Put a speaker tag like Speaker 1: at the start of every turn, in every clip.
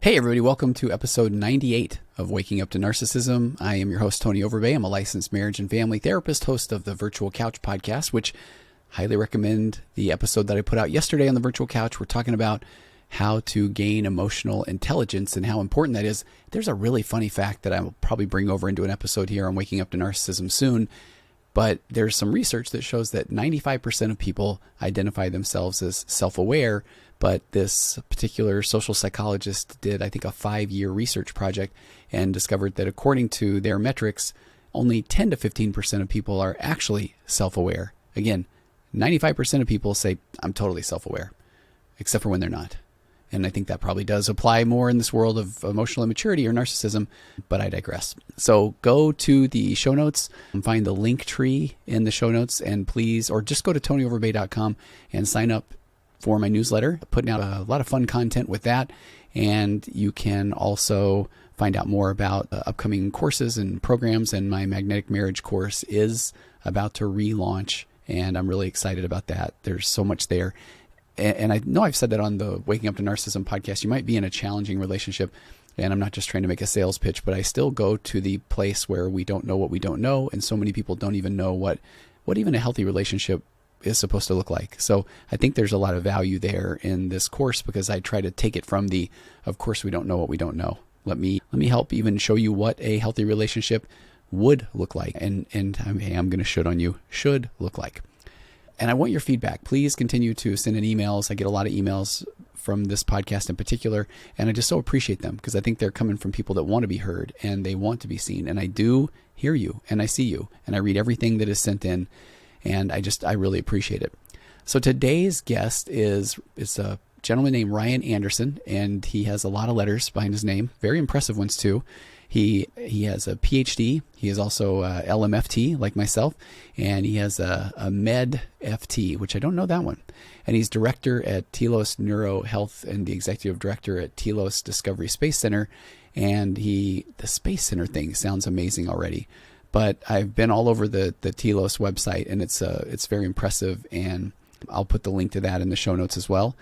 Speaker 1: Hey everybody, welcome to episode 98 of Waking Up to Narcissism. I am your host, Tony Overbay. I'm a licensed marriage and family therapist, host of the Virtual Couch podcast, which highly recommend the episode that I put out yesterday on the Virtual Couch. We're talking about how to gain emotional intelligence and how important that is. There's a really funny fact that I'll probably bring over into an episode here on Waking Up to Narcissism soon, but there's some research that shows that 95% of people identify themselves as self-aware. But this particular social psychologist did, I think, a 5-year research project and discovered that according to their metrics, only 10 to 15% of people are actually self-aware. Again, 95% of people say, I'm totally self-aware, except for when they're not. And I think that probably does apply more in this world of emotional immaturity or narcissism, but I digress. So go to the show notes and find the link tree in the show notes, and please, or just go to tonyoverbay.com and sign up for my newsletter, putting out a lot of fun content with that. And you can also find out more about upcoming courses and programs. And my magnetic marriage course is about to relaunch, and I'm really excited about that. There's so much there. And I know I've said that on the Waking Up to Narcissism podcast. You might be in a challenging relationship, and I'm not just trying to make a sales pitch, but I still go to the place where we don't know what we don't know. And so many people don't even know what even a healthy relationship is supposed to look like. So I think there's a lot of value there in this course, because I try to take it from of course we don't know what we don't know. Let me help even show you what a healthy relationship would look like. And I'm going to should on you, should look like. And I want your feedback. Please continue to send in emails. I get a lot of emails from this podcast in particular, and I just so appreciate them, because I think they're coming from people that want to be heard and they want to be seen. And I do hear you, and I see you, and I read everything that is sent in. And I really appreciate it. So today's guest is a gentleman named Ryan Anderson, and he has a lot of letters behind his name, very impressive ones too. He has a PhD. He is also a LMFT like myself, and he has a Med FT, which I don't know that one. And he's director at Telos Neuro Health and the executive director at Telos Discovery Space Center. And the Space Center thing sounds amazing already. But I've been all over the Telos website, and it's very impressive, and I'll put the link to that in the show notes as well.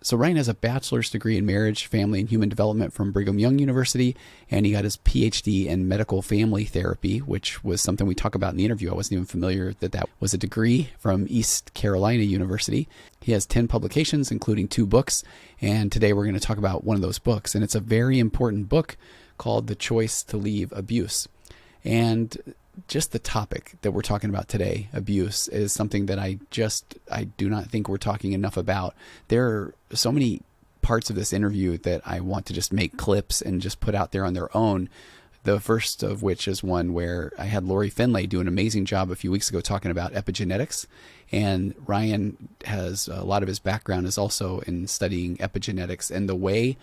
Speaker 1: So Ryan has a bachelor's degree in marriage, family, and human development from Brigham Young University, and he got his PhD in medical family therapy, which was something we talk about in the interview. I wasn't even familiar that was a degree from East Carolina University. He has 10 publications, including 2 books, and today we're going to talk about one of those books, and it's a very important book called The Choice to Leave Abuse. And just the topic that we're talking about today, abuse, is something that I do not think we're talking enough about. There are so many parts of this interview that I want to just make clips and just put out there on their own. The first of which is one where I had Lori Finlay do an amazing job a few weeks ago talking about epigenetics. And Ryan has a lot of his background is also in studying epigenetics and the way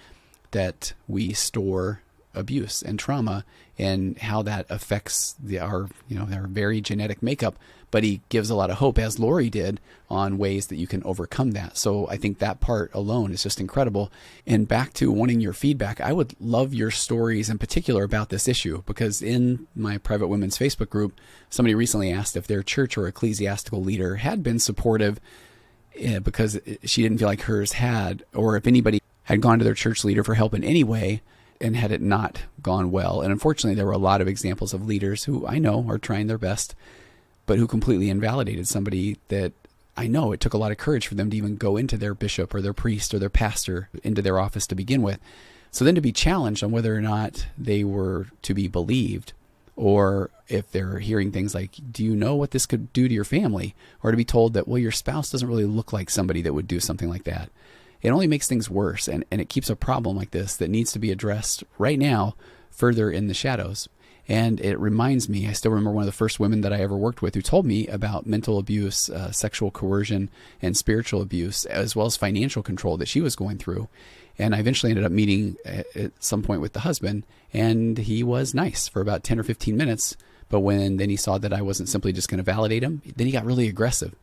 Speaker 1: that we store abuse and trauma and how that affects our very genetic makeup. But he gives a lot of hope, as Lori did, on ways that you can overcome that. So I think that part alone is just incredible. And back to wanting your feedback, I would love your stories in particular about this issue, because in my private women's Facebook group, somebody recently asked if their church or ecclesiastical leader had been supportive because she didn't feel like hers had, or if anybody had gone to their church leader for help in any way and had it not gone well. And unfortunately, there were a lot of examples of leaders who I know are trying their best, but who completely invalidated somebody that I know it took a lot of courage for them to even go into their bishop or their priest or their pastor into their office to begin with. So then to be challenged on whether or not they were to be believed, or if they're hearing things like, do you know what this could do to your family? Or to be told that, well, your spouse doesn't really look like somebody that would do something like that. It only makes things worse, and it keeps a problem like this that needs to be addressed right now further in the shadows. And it reminds me, I still remember one of the first women that I ever worked with who told me about mental abuse, sexual coercion, and spiritual abuse, as well as financial control that she was going through. And I eventually ended up meeting at some point with the husband, and he was nice for about 10 or 15 minutes. But then he saw that I wasn't simply just going to validate him, then he got really aggressive.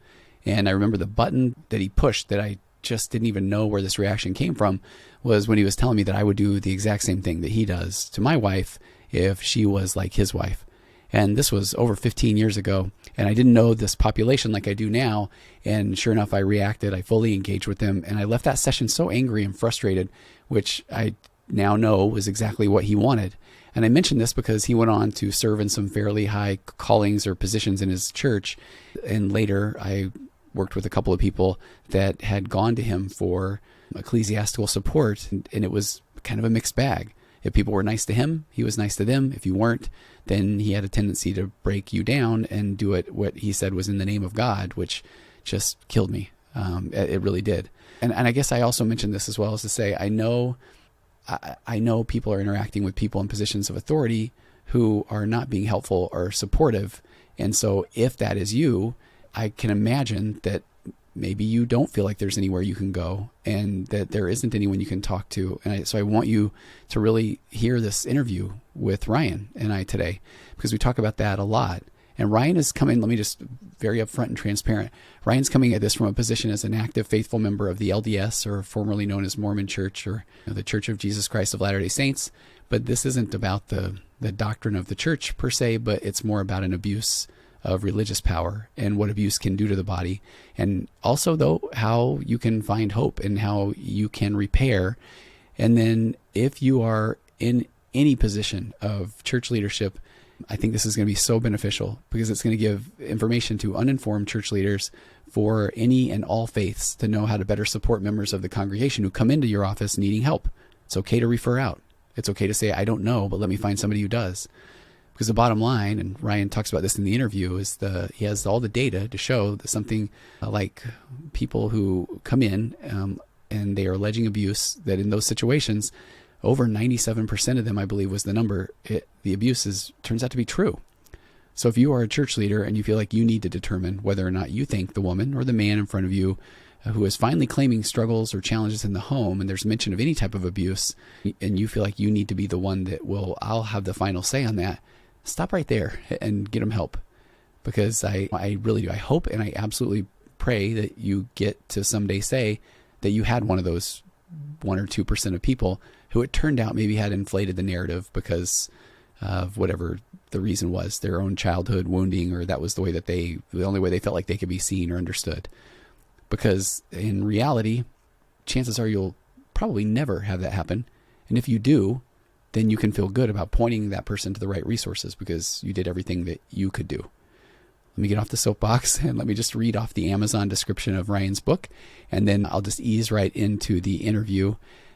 Speaker 1: And I remember the button that he pushed that I just didn't even know where this reaction came from was when he was telling me that I would do the exact same thing that he does to my wife if she was like his wife. And this was over 15 years ago, and I didn't know this population like I do now. And sure enough, I reacted. I fully engaged with him, and I left that session so angry and frustrated, which I now know was exactly what he wanted. And I mention this because he went on to serve in some fairly high callings or positions in his church. And later I worked with a couple of people that had gone to him for ecclesiastical support. And it was kind of a mixed bag. If people were nice to him, he was nice to them. If you weren't, then he had a tendency to break you down and do it what he said was in the name of God, which just killed me. It really did. And I guess I also mentioned this as well as to say, I know people are interacting with people in positions of authority who are not being helpful or supportive. And so if that is you, I can imagine that maybe you don't feel like there's anywhere you can go and that there isn't anyone you can talk to. And so I want you to really hear this interview with Ryan and I today, because we talk about that a lot. And Ryan is coming, let me just very upfront and transparent. Ryan's coming at this from a position as an active, faithful member of the LDS, or formerly known as Mormon Church, or the Church of Jesus Christ of Latter-day Saints. But this isn't about the doctrine of the church per se, but it's more about an abuse of religious power and what abuse can do to the body. And also, though, how you can find hope and how you can repair. And then if you are in any position of church leadership, I think this is going to be so beneficial because it's going to give information to uninformed church leaders for any and all faiths to know how to better support members of the congregation who come into your office needing help. It's okay to refer out. It's okay to say, I don't know, but let me find somebody who does. Because the bottom line, and Ryan talks about this in the interview, is he has all the data to show that something like people who come in and they are alleging abuse, that in those situations, over 97% of them, I believe was the number, the abuse turns out to be true. So if you are a church leader and you feel like you need to determine whether or not you think the woman or the man in front of you who is finally claiming struggles or challenges in the home, and there's mention of any type of abuse, and you feel like you need to be the one that I'll have the final say on that, stop right there and get them help. Because I really do. I hope and I absolutely pray that you get to someday say that you had one of those 1 or 2% of people who it turned out maybe had inflated the narrative because of whatever the reason was, their own childhood wounding, or that was the only way they felt like they could be seen or understood. Because in reality, chances are you'll probably never have that happen. And if you do, then you can feel good about pointing that person to the right resources because you did everything that you could do. Let me get off the soapbox and let me just read off the Amazon description of Ryan's book, and then I'll just ease right into the interview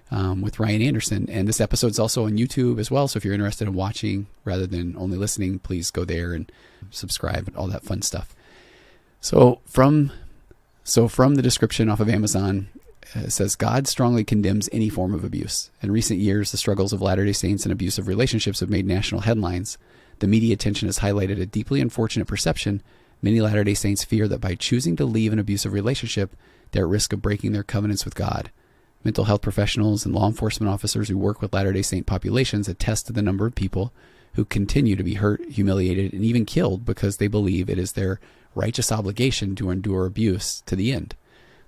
Speaker 1: with Ryan Anderson. And this episode's also on YouTube as well, so if you're interested in watching rather than only listening, please go there and subscribe and all that fun stuff. So from the description off of Amazon, it says, God strongly condemns any form of abuse. In recent years, the struggles of Latter-day Saints in abusive relationships have made national headlines. The media attention has highlighted a deeply unfortunate perception. Many Latter-day Saints fear that by choosing to leave an abusive relationship, they're at risk of breaking their covenants with God. Mental health professionals and law enforcement officers who work with Latter-day Saint populations attest to the number of people who continue to be hurt, humiliated, and even killed because they believe it is their righteous obligation to endure abuse to the end.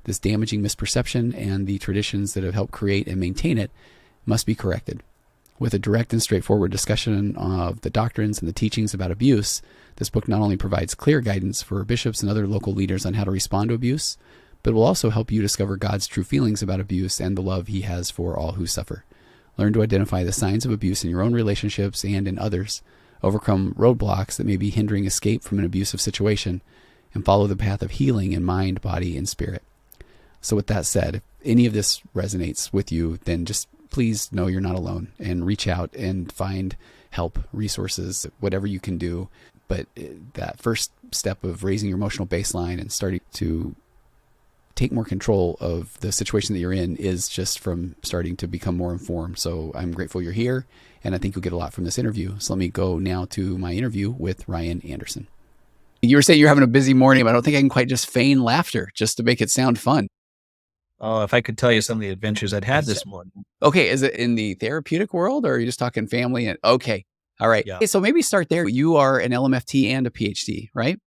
Speaker 1: This damaging misperception and the traditions that have helped create and maintain it must be corrected. With a direct and straightforward discussion of the doctrines and the teachings about abuse, this book not only provides clear guidance for bishops and other local leaders on how to respond to abuse, but will also help you discover God's true feelings about abuse and the love he has for all who suffer. Learn to identify the signs of abuse in your own relationships and in others, overcome roadblocks that may be hindering escape from an abusive situation, and follow the path of healing in mind, body, and spirit. So with that said, if any of this resonates with you, then just please know you're not alone and reach out and find help, resources, whatever you can do. But that first step of raising your emotional baseline and starting to take more control of the situation that you're in is just from starting to become more informed. So I'm grateful you're here, and I think you'll get a lot from this interview. So let me go now to my interview with Ryan Anderson. You were saying you're having a busy morning, but I don't think I can quite just feign laughter just to make it sound fun.
Speaker 2: Oh, if I could tell you some of the adventures I'd had this morning.
Speaker 1: Okay. Is it in the therapeutic world, or are you just talking family? Okay. All right.
Speaker 2: Yeah.
Speaker 1: Okay, so maybe start there. You are an LMFT and a PhD, right?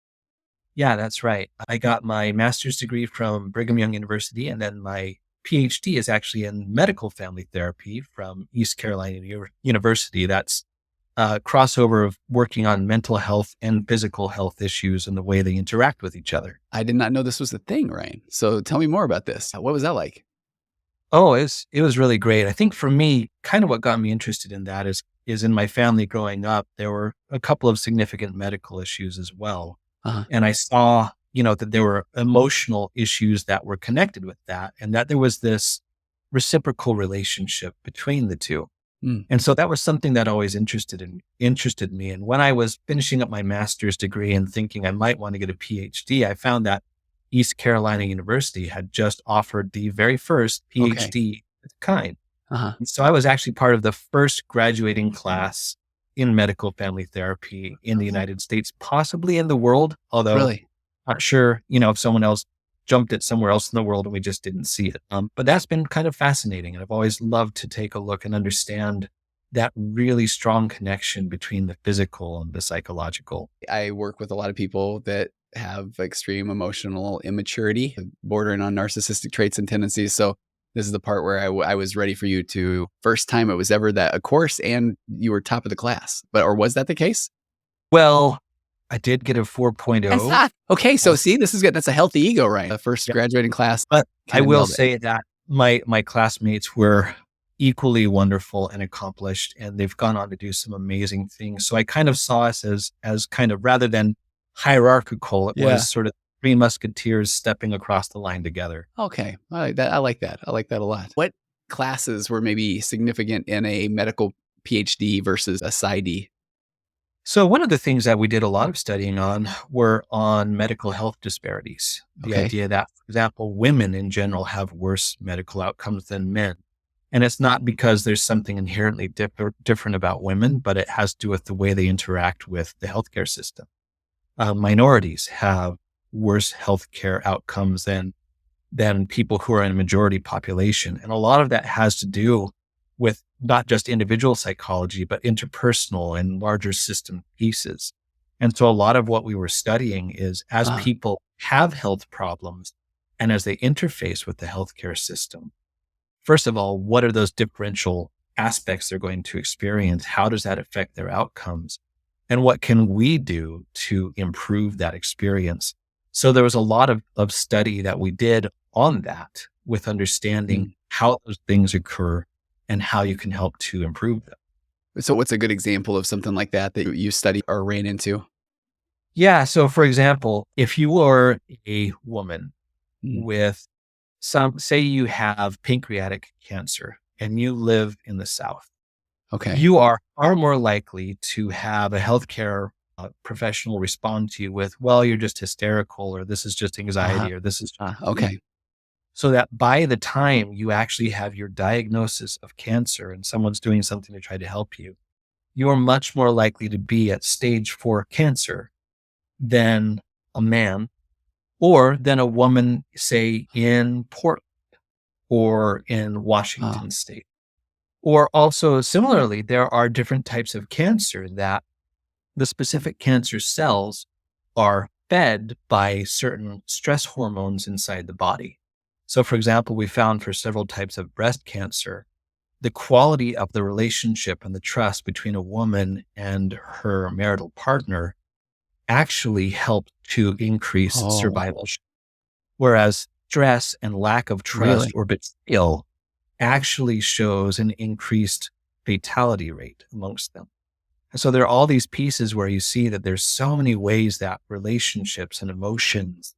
Speaker 2: Yeah, that's right. I got my master's degree from Brigham Young University, and then my PhD is actually in medical family therapy from East Carolina University. That's a crossover of working on mental health and physical health issues and the way they interact with each other.
Speaker 1: I did not know this was a thing, Ryan. So tell me more about this. What was that like?
Speaker 2: Oh, it was really great. I think for me, kind of what got me interested in that is in my family growing up, there were a couple of significant medical issues as well.
Speaker 1: Uh-huh.
Speaker 2: And I saw, that there were emotional issues that were connected with that, and that there was this reciprocal relationship between the two.
Speaker 1: Mm.
Speaker 2: And so that was something that always interested me. And when I was finishing up my master's degree and thinking I might want to get a PhD, I found that East Carolina University had just offered the very first
Speaker 1: Okay.
Speaker 2: PhD of its kind.
Speaker 1: Uh-huh.
Speaker 2: And so I was actually part of the first graduating class in medical family therapy in the United States, possibly in the world, although
Speaker 1: Really?
Speaker 2: not sure, if someone else jumped it somewhere else in the world and we just didn't see it. But that's been kind of fascinating. And I've always loved to take a look and understand that really strong connection between the physical and the psychological.
Speaker 1: I work with a lot of people that have extreme emotional immaturity, bordering on narcissistic traits and tendencies. So this is the part where I was ready for you to first time it was ever that a course and you were top of the class. Or was that the case?
Speaker 2: Well, I did get a 4.0.
Speaker 1: Okay. So see, this is good. That's a healthy ego, right? The first graduating class.
Speaker 2: But I
Speaker 1: Kinda
Speaker 2: will
Speaker 1: nailed it.
Speaker 2: say that my classmates were equally wonderful and accomplished, and they've gone on to do some amazing things. So I kind of saw us as kind of, rather than hierarchical, it
Speaker 1: Yeah.
Speaker 2: was sort of three musketeers stepping across the line together.
Speaker 1: Okay. I like that. I like that. I like that a lot. What classes were maybe significant in a medical PhD versus a PsyD?
Speaker 2: So one of the things that we did a lot of studying on were on medical health disparities. The
Speaker 1: Okay.
Speaker 2: idea that, for example, women in general have worse medical outcomes than men. And it's not because there's something inherently different about women, but it has to do with the way they interact with the healthcare system. Minorities have worse healthcare outcomes than people who are in a majority population. And a lot of that has to do with not just individual psychology, but interpersonal and larger system pieces. And so a lot of what we were studying is as
Speaker 1: Uh,
Speaker 2: people have health problems and as they interface with the healthcare system, first of all, what are those differential aspects they're going to experience? How does that affect their outcomes? And what can we do to improve that experience? So there was a lot of study that we did on that with understanding how those things occur and how you can help to improve them.
Speaker 1: so what's a good example of something like that that you studied or ran into?
Speaker 2: Yeah. So for example, if you are a woman
Speaker 1: Mm.
Speaker 2: with say you have pancreatic cancer and you live in the South,
Speaker 1: Okay.
Speaker 2: you are far more likely to have a healthcare professional respond to you with, well, you're just hysterical, or this is just
Speaker 1: Uh-huh.
Speaker 2: anxiety, or this is
Speaker 1: Okay.
Speaker 2: so that by the time you actually have your diagnosis of cancer and someone's doing something to try to help you, you are much more likely to be at stage 4 cancer than a man or than a woman, say in Portland or in
Speaker 1: Oh,
Speaker 2: Washington state. Or also similarly, there are different types of cancer that the specific cancer cells are fed by certain stress hormones inside the body. So, for example, we found for several types of breast cancer, the quality of the relationship and the trust between a woman and her marital partner actually helped to increase
Speaker 1: oh,
Speaker 2: survival. Whereas stress and lack of trust
Speaker 1: really?
Speaker 2: or betrayal actually shows an increased fatality rate amongst them. And so there are all these pieces where you see that there's so many ways that relationships and emotions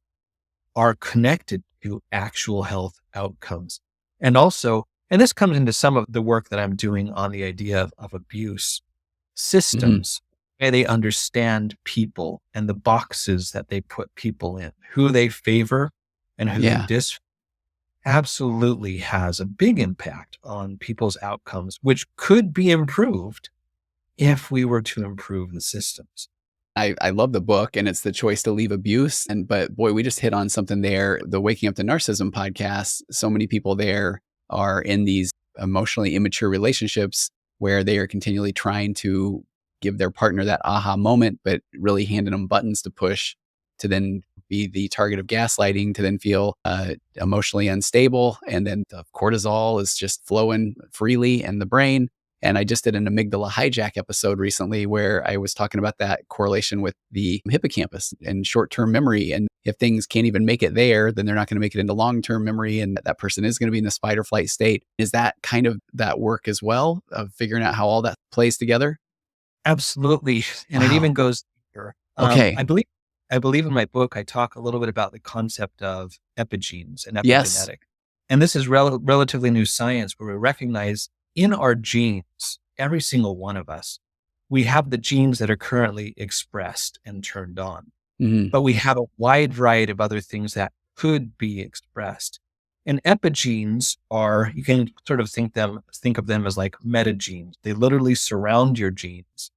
Speaker 2: are connected to actual health outcomes. And also, and this comes into some of the work that I'm doing on the idea of abuse
Speaker 1: Mhm.
Speaker 2: systems, where they understand people and the boxes that they put people in, who they favor and who they
Speaker 1: Yeah.
Speaker 2: absolutely has a big impact on people's outcomes, which could be improved if we were to improve the systems.
Speaker 1: I love the book and it's the choice to leave abuse. But boy, we just hit on something there. The Waking Up to Narcissism podcast, so many people there are in these emotionally immature relationships where they are continually trying to give their partner that aha moment, but really handing them buttons to push to then be the target of gaslighting, to then feel emotionally unstable. And then the cortisol is just flowing freely in the brain. And I just did an amygdala hijack episode recently where I was talking about that correlation with the hippocampus and short-term memory. And if things can't even make it there, then they're not going to make it into long-term memory. And that person is going to be in this fight or flight state. Is that kind of that work as well, of figuring out how all that plays together?
Speaker 2: Absolutely. And it
Speaker 1: Wow.
Speaker 2: even goes deeper.
Speaker 1: Okay.
Speaker 2: I believe in my book, I talk a little bit about the concept of epigenes and
Speaker 1: Yes.
Speaker 2: epigenetics. And this is relatively new science where we recognize in our genes, every single one of us, we have the genes that are currently expressed and turned on,
Speaker 1: Hmm.
Speaker 2: but we have a wide variety of other things that could be expressed. And epigenes are, you can sort of think of them as like metagenes. They literally surround your genes.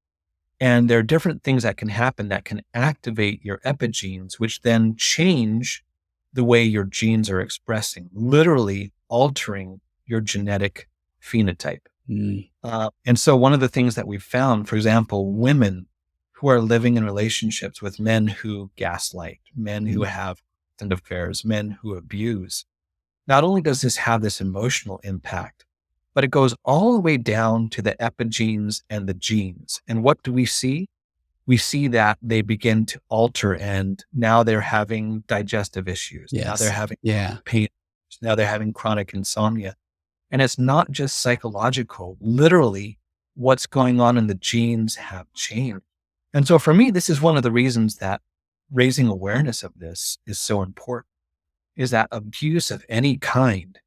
Speaker 2: And there are different things that can happen that can activate your epigenes, which then change the way your genes are expressing, literally altering your genetic phenotype.
Speaker 1: Mm.
Speaker 2: And so one of the things that we've found, for example, women who are living in relationships with men who gaslight, men who have affairs, men who abuse, not only does this have this emotional impact, but it goes all the way down to the epigenes and the genes. And what do we see? We see that they begin to alter, and now they're having digestive issues. Now they're
Speaker 1: Yes.
Speaker 2: having
Speaker 1: Yeah.
Speaker 2: pain. Now they're having chronic insomnia. And it's not just psychological. Literally, what's going on in the genes have changed. And so for me, this is one of the reasons that raising awareness of this is so important, is that abuse of any kind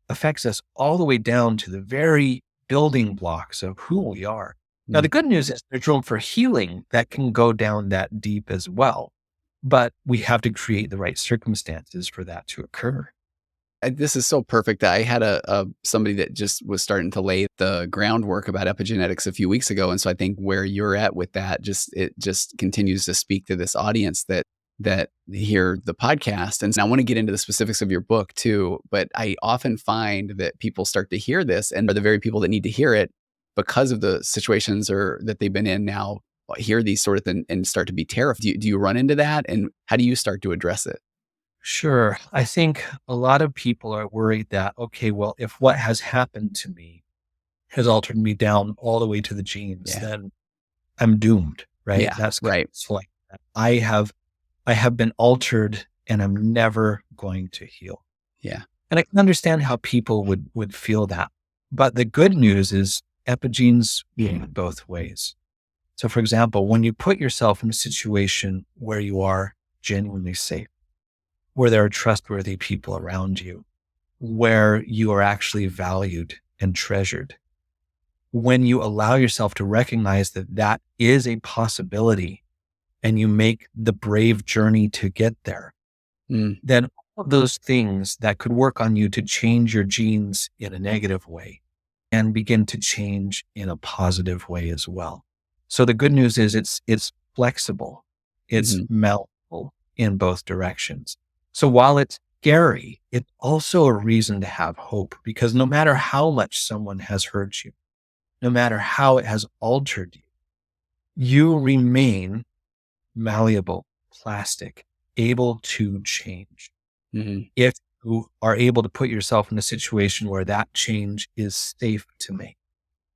Speaker 2: affects us all the way down to the very building blocks of who we are. Now, the good news is there's room for healing that can go down that deep as well, but we have to create the right circumstances for that to occur.
Speaker 1: This is so perfect. I had somebody that just was starting to lay the groundwork about epigenetics a few weeks ago. And so I think where you're at with that, it just continues to speak to this audience that hear the podcast. And I want to get into the specifics of your book too, but I often find that people start to hear this and are the very people that need to hear it because of the situations or that they've been in now, hear these sort of things and start to be terrified. Do you run into that? And how do you start to address it?
Speaker 2: Sure. I think a lot of people are worried that, okay, well, if what has happened to me has altered me down all the way to the genes,
Speaker 1: Yeah.
Speaker 2: then I'm doomed, right?
Speaker 1: Yeah,
Speaker 2: That's
Speaker 1: right.
Speaker 2: it's like that. I have been altered and I'm never going to heal.
Speaker 1: Yeah.
Speaker 2: And I can understand how people would feel that. But the good news is epigenes work both ways. So for example, when you put yourself in a situation where you are genuinely safe, where there are trustworthy people around you, where you are actually valued and treasured, when you allow yourself to recognize that that is a possibility and you make the brave journey to get there, then all of those things that could work on you to change your genes in a negative way and begin to change in a positive way as well. So the good news is it's flexible, it's malleable in both directions. So while it's scary, it's also a reason to have hope, because no matter how much someone has hurt you, no matter how it has altered you, you remain malleable, plastic, able to change. If you are able to put yourself in a situation where that change is safe to make.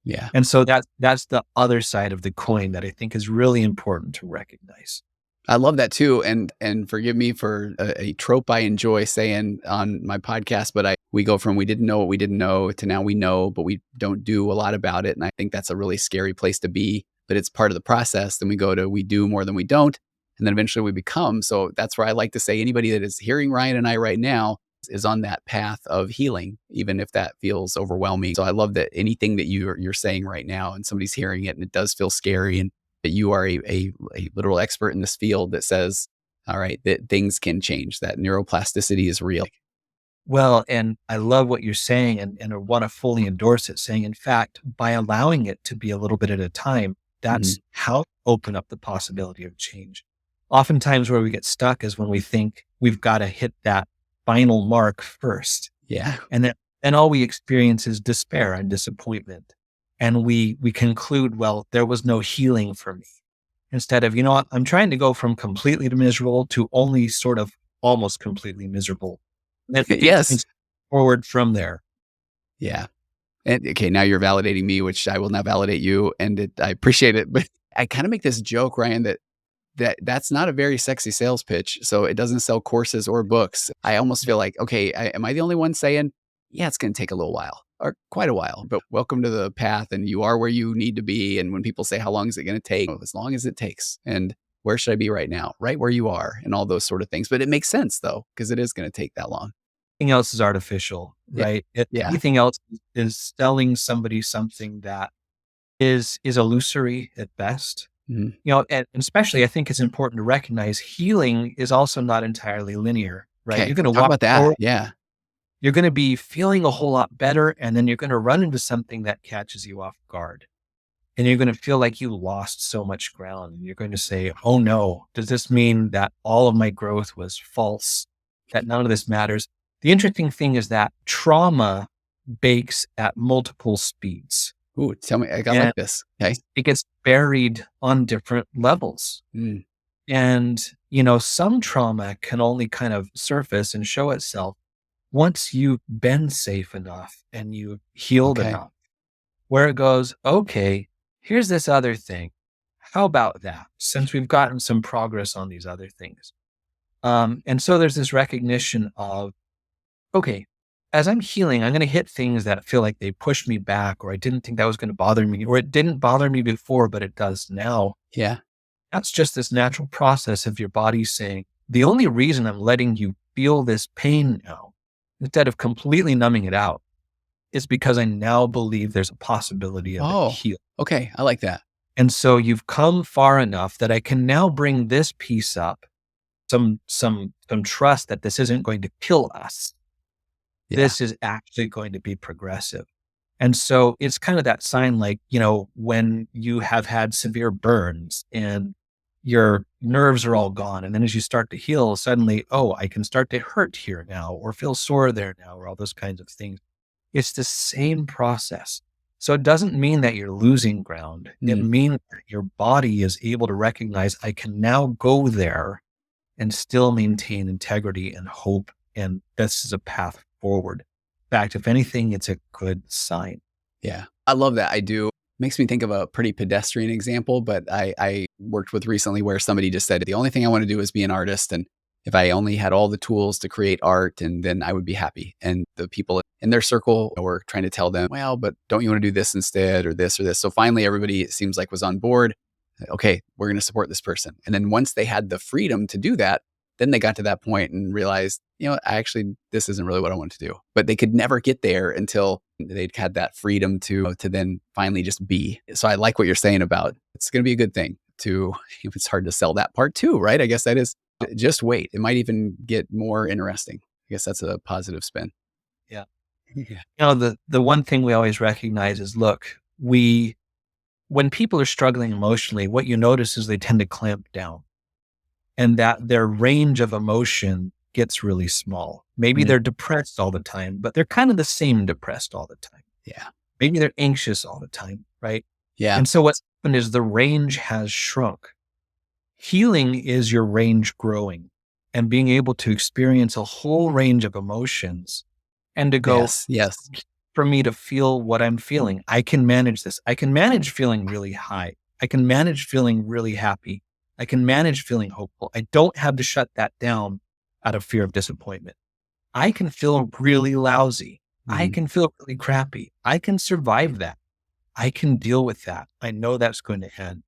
Speaker 1: Yeah.
Speaker 2: And so that's the other side of the coin that I think is really important to recognize.
Speaker 1: I love that too. And forgive me for a trope I enjoy saying on my podcast, but we go from we didn't know what we didn't know to now we know, but we don't do a lot about it. And I think that's a really scary place to be, but it's part of the process. Then we go to we do more than we don't. And then eventually we become. So that's where I like to say anybody that is hearing Ryan and I right now is on that path of healing, even if that feels overwhelming. So I love that anything that you're saying right now and somebody's hearing it and it does feel scary, and that you are a literal expert in this field that says, all right, that things can change, that neuroplasticity is real.
Speaker 2: Well, and I love what you're saying and I want to fully endorse it, saying, in fact, by allowing it to be a little bit at a time, that's how to open up the possibility of change. Oftentimes where we get stuck is when we think we've got to hit that final mark first.
Speaker 1: Yeah.
Speaker 2: And then all we experience is despair and disappointment. And we conclude, well, there was no healing for me. Instead of, you know what, I'm trying to go from completely miserable to only sort of almost completely miserable. And then
Speaker 1: Yes.
Speaker 2: forward from there.
Speaker 1: Yeah. And okay, now you're validating me, which I will now validate you, and I appreciate it. But I kind of make this joke, Ryan, that's not a very sexy sales pitch. So it doesn't sell courses or books. I almost feel like, okay, am I the only one saying, yeah, it's going to take a little while or quite a while, but welcome to the path and you are where you need to be. And when people say, how long is it going to take? As long as it takes. And where should I be right now? Right where you are and all those sort of things. But it makes sense though, because it is going to take that long.
Speaker 2: Everything else is artificial,
Speaker 1: Yeah.
Speaker 2: right?
Speaker 1: Yeah.
Speaker 2: Everything else is selling somebody something that is illusory at best.
Speaker 1: Mhm.
Speaker 2: And especially I think it's important to recognize healing is also not entirely linear, right?
Speaker 1: Okay.
Speaker 2: You're going to
Speaker 1: Talk
Speaker 2: walk
Speaker 1: about that.
Speaker 2: forward,
Speaker 1: Yeah.
Speaker 2: you're going to be feeling a whole lot better, and then you're going to run into something that catches you off guard. And you're going to feel like you lost so much ground. And you're going to say, oh no, does this mean that all of my growth was false? That none of this matters? The interesting thing is that trauma bakes at multiple speeds.
Speaker 1: Ooh, tell me, I
Speaker 2: And
Speaker 1: like this. Okay.
Speaker 2: it gets buried on different levels.
Speaker 1: Mm.
Speaker 2: And, some trauma can only kind of surface and show itself once you've been safe enough and you've healed
Speaker 1: Okay.
Speaker 2: enough, where it goes, okay, here's this other thing. How about that? Since we've gotten some progress on these other things. And so there's this recognition of, okay, as I'm healing, I'm going to hit things that feel like they pushed me back, or I didn't think that was going to bother me, or it didn't bother me before, but it does now.
Speaker 1: Yeah.
Speaker 2: That's just this natural process of your body saying, the only reason I'm letting you feel this pain now, instead of completely numbing it out, is because I now believe there's a possibility of it healing.
Speaker 1: Okay. I like that.
Speaker 2: And so you've come far enough that I can now bring this piece up, some trust that this isn't going to kill us.
Speaker 1: Yeah.
Speaker 2: This is actually going to be progressive. And so it's kind of that sign, like, when you have had severe burns and your nerves are all gone. And then as you start to heal, suddenly, oh, I can start to hurt here now, or feel sore there now, or all those kinds of things. It's the same process. So it doesn't mean that you're losing ground. It means that your body is able to recognize, I can now go there and still maintain integrity and hope. And this is a path forward. In fact, if anything, it's a good sign.
Speaker 1: Yeah. I love that. I do. Makes me think of a pretty pedestrian example, but I worked with recently where somebody just said, the only thing I want to do is be an artist. And if I only had all the tools to create art, and then I would be happy. And the people in their circle were trying to tell them, well, but don't you want to do this instead, or this or this? So finally, everybody, it seems like, was on board. Okay, we're going to support this person. And then once they had the freedom to do that, then they got to that point and realized, this isn't really what I want to do. But they could never get there until they'd had that freedom to then finally just be. So I like what you're saying about it's going to be a good thing to, it's hard to sell that part too, right? I guess that is, just wait. It might even get more interesting. I guess that's a positive spin.
Speaker 2: Yeah.
Speaker 1: Yeah.
Speaker 2: The one thing we always recognize is, look, when people are struggling emotionally, what you notice is they tend to clamp down, and that their range of emotion gets really small. Maybe they're depressed all the time, but they're kind of the same depressed all the time.
Speaker 1: Yeah.
Speaker 2: Maybe they're anxious all the time, right?
Speaker 1: Yeah.
Speaker 2: And so what's happened is the range has shrunk. Healing is your range growing and being able to experience a whole range of emotions and to go,
Speaker 1: yes.
Speaker 2: For me to feel what I'm feeling, I can manage this. I can manage feeling really high. I can manage feeling really happy. I can manage feeling hopeful. I don't have to shut that down out of fear of disappointment. I can feel really lousy. I can feel really crappy. I can survive that. I can deal with that. I know that's going to end.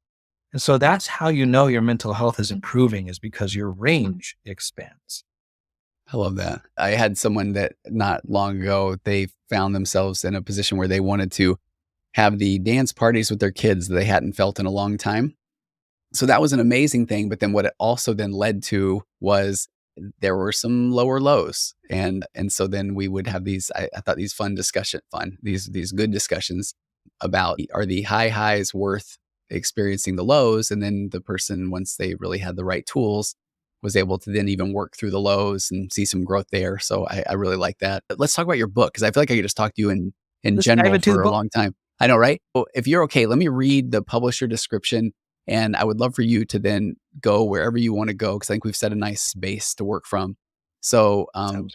Speaker 2: And so that's how you know your mental health is improving, is because your range expands.
Speaker 1: I love that. I had someone that not long ago, they found themselves in a position where they wanted to have the dance parties with their kids that they hadn't felt in a long time. So that was an amazing thing. But then what it also then led to was there were some lower lows. And so then we would have these, I thought these these good discussions about, are the high highs worth experiencing the lows? And then the person, once they really had the right tools, was able to then even work through the lows and see some growth there. So I really like that. But let's talk about your book, because I feel like I could just talk to you in general for a long time. I know, right? Well, if you're okay, let me read the publisher description, and I would love for you to then go wherever you want to go, because I think we've set a nice base to work from. So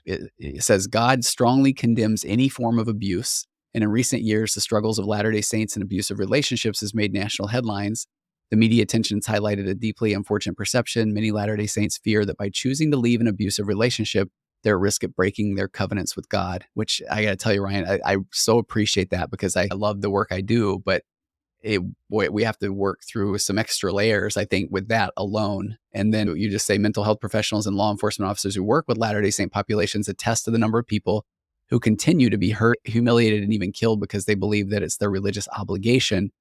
Speaker 1: it says, God strongly condemns any form of abuse And in recent years, the struggles of Latter-day Saints in abusive relationships has made national headlines. The media attention has highlighted a deeply unfortunate perception. Many Latter-day Saints fear that by choosing to leave an abusive relationship, they're at risk of breaking their covenants with God, which I got to tell you, Ryan, I so appreciate that because I love the work I do, but we have to work through some extra layers, I think, with that alone. And then you just say mental health professionals and law enforcement officers who work with Latter-day Saint populations attest to the number of people who continue to be hurt, humiliated, and even killed because they believe that it's their religious obligation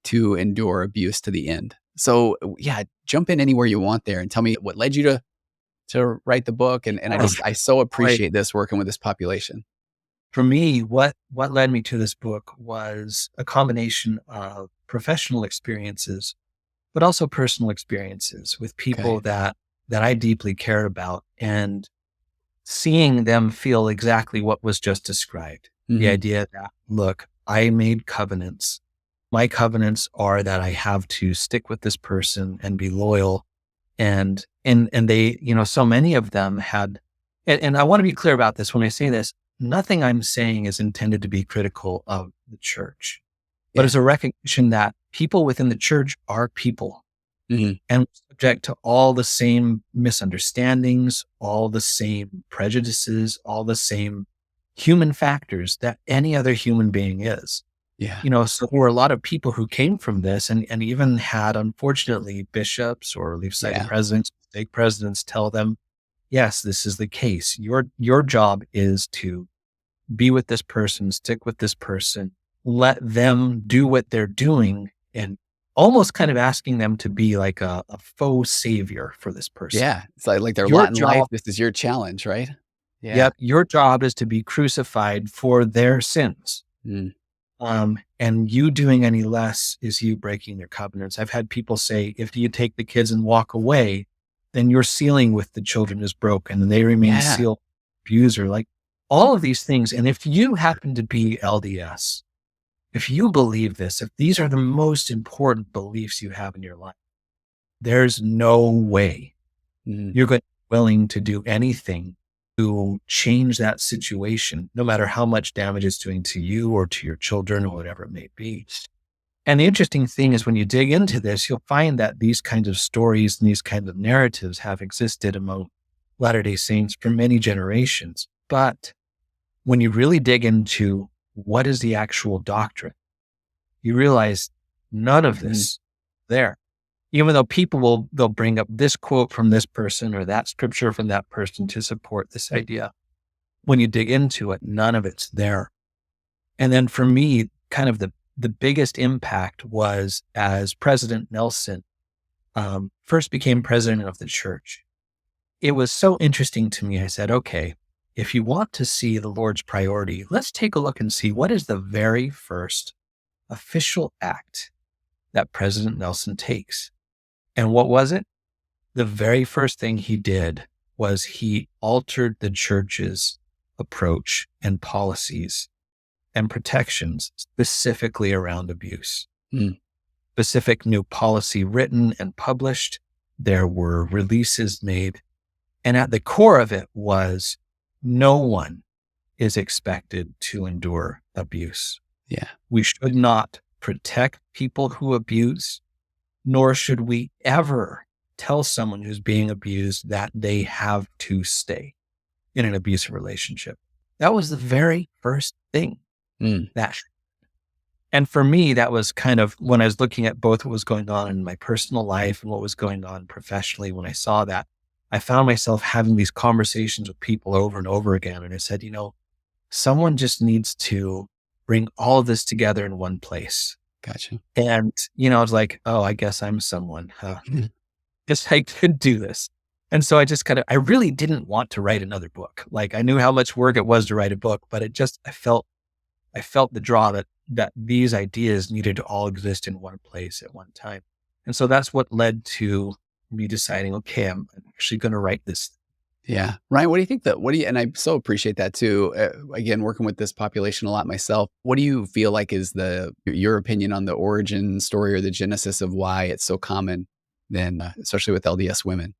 Speaker 1: to endure abuse to the end. So yeah, jump in anywhere you want there and tell me what led you to write the book. And I so appreciate this working with this population.
Speaker 2: For me, what led me to this book was a combination of professional experiences, but also personal experiences with people that I deeply care about, and seeing them feel exactly what was just described. The idea that, look, I made covenants. My covenants are that I have to stick with this person and be loyal. And they, so many of them had, and I want to be clear about this when I say this, nothing I'm saying is intended to be critical of the church, but it's a recognition that people within the church are people and subject to all the same misunderstandings, all the same prejudices, all the same human factors that any other human being is.
Speaker 1: Yeah.
Speaker 2: So there were a lot of people who came from this and even had, unfortunately, bishops or leaf-sided presidents, stake presidents tell them, yes, this is the case. Your job is to be with this person, stick with this person, let them do what they're doing, and almost kind of asking them to be like a faux savior for this person.
Speaker 1: Yeah. It's like their lot in life. This is your challenge, right? Yeah.
Speaker 2: Yep. Your job is to be crucified for their sins. And you doing any less is you breaking their covenants. I've had people say, if you take the kids and walk away, then your sealing with the children is broken and they remain sealed abuser, like all of these things. And if you happen to be LDS, if you believe this, if these are the most important beliefs you have in your life, there's no way you're going to be willing to do anything to change that situation, no matter how much damage it's doing to you or to your children or whatever it may be. And the interesting thing is when you dig into this, you'll find that these kinds of stories and these kinds of narratives have existed among Latter-day Saints for many generations. But when you really dig into what is the actual doctrine, you realize none of this there. Even though they'll bring up this quote from this person or that scripture from that person to support this idea. When you dig into it, none of it's there. And then for me, kind of the biggest impact was as President Nelson first became president of the church. It was so interesting to me. I said, okay, if you want to see the Lord's priority, let's take a look and see what is the very first official act that President Nelson takes. And what was it? The very first thing he did was he altered the church's approach and policies and protections specifically around abuse. Specific new policy written and published. There were releases made. And at the core of it was no one is expected to endure abuse.
Speaker 1: Yeah.
Speaker 2: We should not protect people who abuse, nor should we ever tell someone who's being abused that they have to stay in an abusive relationship. That was the very first thing. And for me, that was kind of when I was looking at both what was going on in my personal life and what was going on professionally. When I saw that, I found myself having these conversations with people over and over again. And I said, someone just needs to bring all of this together in one place.
Speaker 1: Gotcha.
Speaker 2: And, I was like, oh, I guess I'm someone. Guess I could do this. And so I really didn't want to write another book. Like I knew how much work it was to write a book, but I felt the draw that these ideas needed to all exist in one place at one time. And so that's what led to me deciding, okay, I'm actually going to write this.
Speaker 1: Yeah. Ryan, what do you think and I so appreciate that too. Again, working with this population a lot myself, what do you feel like is your opinion on the origin story or the genesis of why it's so common then, especially with LDS women?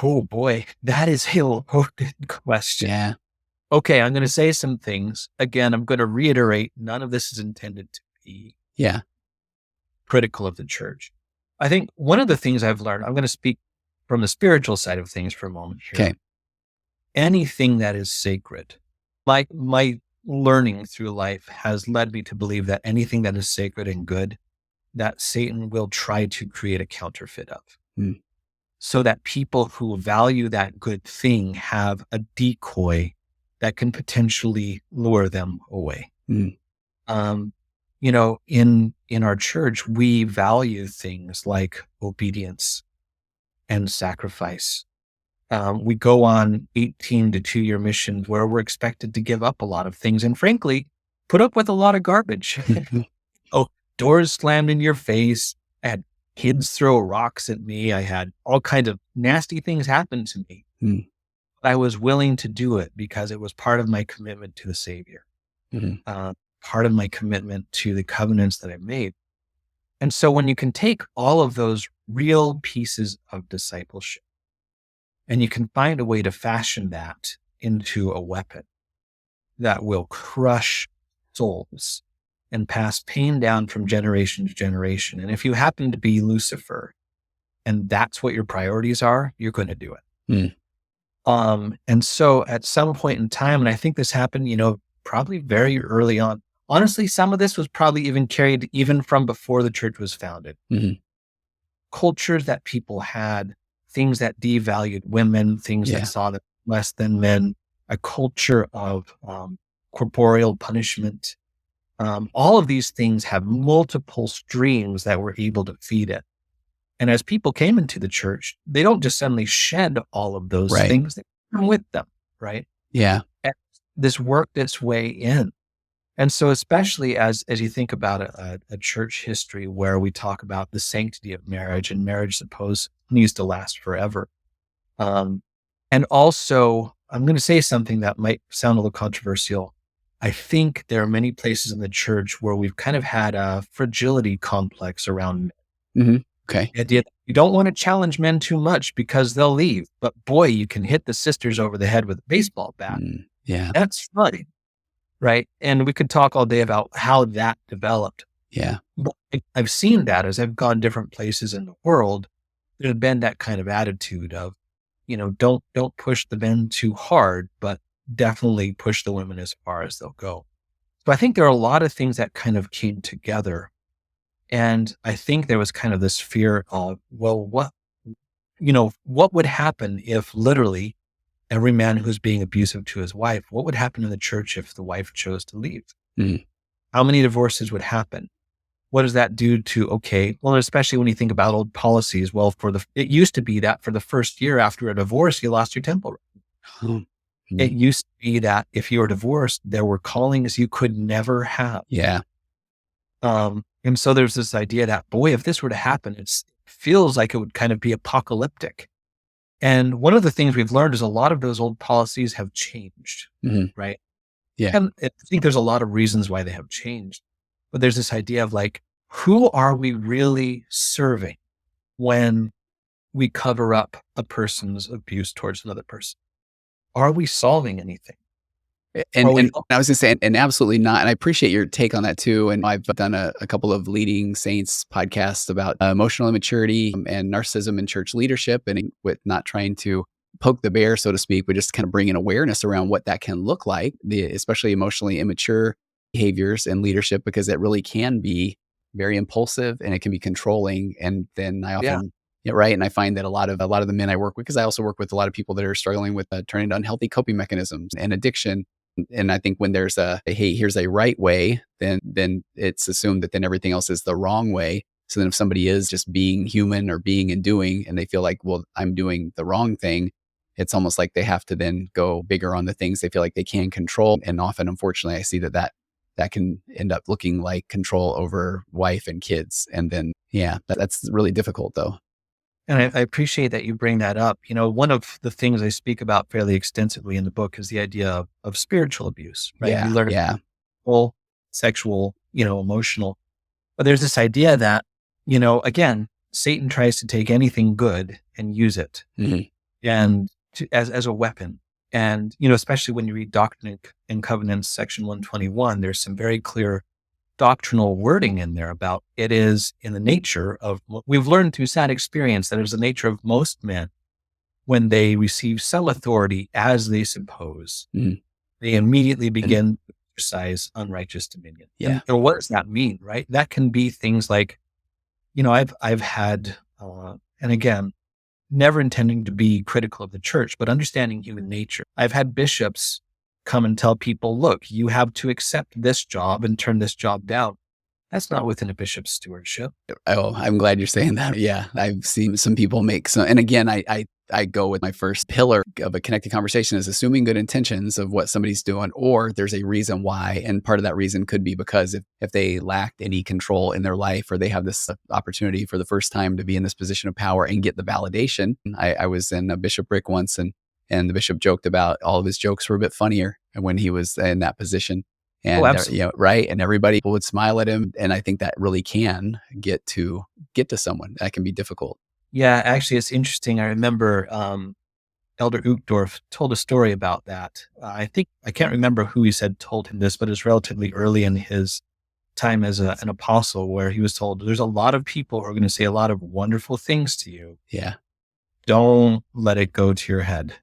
Speaker 2: Oh boy, that is a loaded question.
Speaker 1: Yeah.
Speaker 2: okay, I'm going to say some things. Again, I'm going to reiterate, none of this is intended to be critical of the church. I think one of the things I've learned, I'm going to speak from the spiritual side of things for a moment here.
Speaker 1: Okay.
Speaker 2: Anything that is sacred, like my learning through life has led me to believe that anything that is sacred and good, that Satan will try to create a counterfeit of. So that people who value that good thing have a decoy that can potentially lure them away. In our church, we value things like obedience and sacrifice. We go on 18 to 2-year missions where we're expected to give up a lot of things and frankly, put up with a lot of garbage. Doors slammed in your face. I had kids throw rocks at me. I had all kinds of nasty things happen to me. But I was willing to do it because it was part of my commitment to the Savior, part of my commitment to the covenants that I made. And so when you can take all of those real pieces of discipleship and you can find a way to fashion that into a weapon that will crush souls and pass pain down from generation to generation. And if you happen to be Lucifer and that's what your priorities are, you're going to do it. And so at some point in time, and I think this happened, probably very early on. Honestly, some of this was probably even carried even from before the church was founded. Cultures that people had, things that devalued women, things that saw them less than men, a culture of corporeal punishment. All of these things have multiple streams that were able to feed it. And as people came into the church, they don't just suddenly shed all of those things that come with them, right?
Speaker 1: Yeah.
Speaker 2: And this worked its way in. And so especially as you think about a church history where we talk about the sanctity of marriage and marriage suppose needs to last forever. And also, I'm going to say something that might sound a little controversial. I think there are many places in the church where we've kind of had a fragility complex around men.
Speaker 1: Okay.
Speaker 2: The idea that you don't want to challenge men too much because they'll leave. But boy, you can hit the sisters over the head with a baseball bat. That's fun, right? And we could talk all day about how that developed. But I've seen that as I've gone different places in the world. There's been that kind of attitude of, don't push the men too hard, but definitely push the women as far as they'll go. So I think there are a lot of things that kind of came together. And I think there was kind of this fear of, well, what would happen if literally every man who's being abusive to his wife, what would happen in the church if the wife chose to leave? How many divorces would happen? What does that do to, especially when you think about old policies, it used to be that for the first year after a divorce, you lost your temple. It used to be that if you were divorced, there were callings you could never have. And so there's this idea that, boy, if this were to happen, it feels like it would kind of be apocalyptic. And one of the things we've learned is a lot of those old policies have changed, right? And I think there's a lot of reasons why they have changed. But there's this idea of like, who are we really serving when we cover up a person's abuse towards another person? Are we solving anything?
Speaker 1: And I was going to say, and absolutely not. And I appreciate your take on that too. And I've done a couple of leading saints podcasts about emotional immaturity and narcissism in church leadership, and with not trying to poke the bear, so to speak, but just kind of bringing awareness around what that can look like, especially emotionally immature behaviors and leadership, because it really can be very impulsive and it can be controlling. And then I often, right. And I find that a lot of the men I work with, because I also work with a lot of people that are struggling with turning to unhealthy coping mechanisms and addiction. And I think when there's hey, here's a right way, then it's assumed that then everything else is the wrong way. So then if somebody is just being human or being and doing, and they feel like, well, I'm doing the wrong thing, it's almost like they have to then go bigger on the things they feel like they can control. And often, unfortunately, I see that can end up looking like control over wife and kids. And then, that's really difficult though.
Speaker 2: And I appreciate that you bring that up. One of the things I speak about fairly extensively in the book is the idea of spiritual abuse, right? We learn about sexual, emotional, but there's this idea that, again, Satan tries to take anything good and use it and as a weapon. And, especially when you read Doctrine and Covenants, section 121, there's some very clear doctrinal wording in there about it is in the nature of what we've learned through sad experience, that it is the nature of most men when they receive some authority as they suppose, they immediately begin to exercise unrighteous dominion.
Speaker 1: Yeah.
Speaker 2: And what does that mean, right? That can be things like, I've had, and again, never intending to be critical of the church, but understanding human nature. I've had bishops come and tell people, look, you have to accept this job and turn this job down. That's not within a bishop's stewardship.
Speaker 1: Oh, I'm glad you're saying that. Yeah. I've seen some people make some, and again, I go with my first pillar of a connected conversation is assuming good intentions of what somebody's doing, or there's a reason why. And part of that reason could be because if they lacked any control in their life, or they have this opportunity for the first time to be in this position of power and get the validation. I was in a bishopric once, and the bishop joked about all of his jokes were a bit funnier when he was in that position. And right. And everybody would smile at him. And I think that really can get to someone. That can be difficult.
Speaker 2: Yeah, actually, it's interesting. I remember Elder Uchtdorf told a story about that. I can't remember who he said told him this, but it's relatively early in his time as an apostle, where he was told, there's a lot of people who are going to say a lot of wonderful things to you.
Speaker 1: Yeah.
Speaker 2: Don't let it go to your head.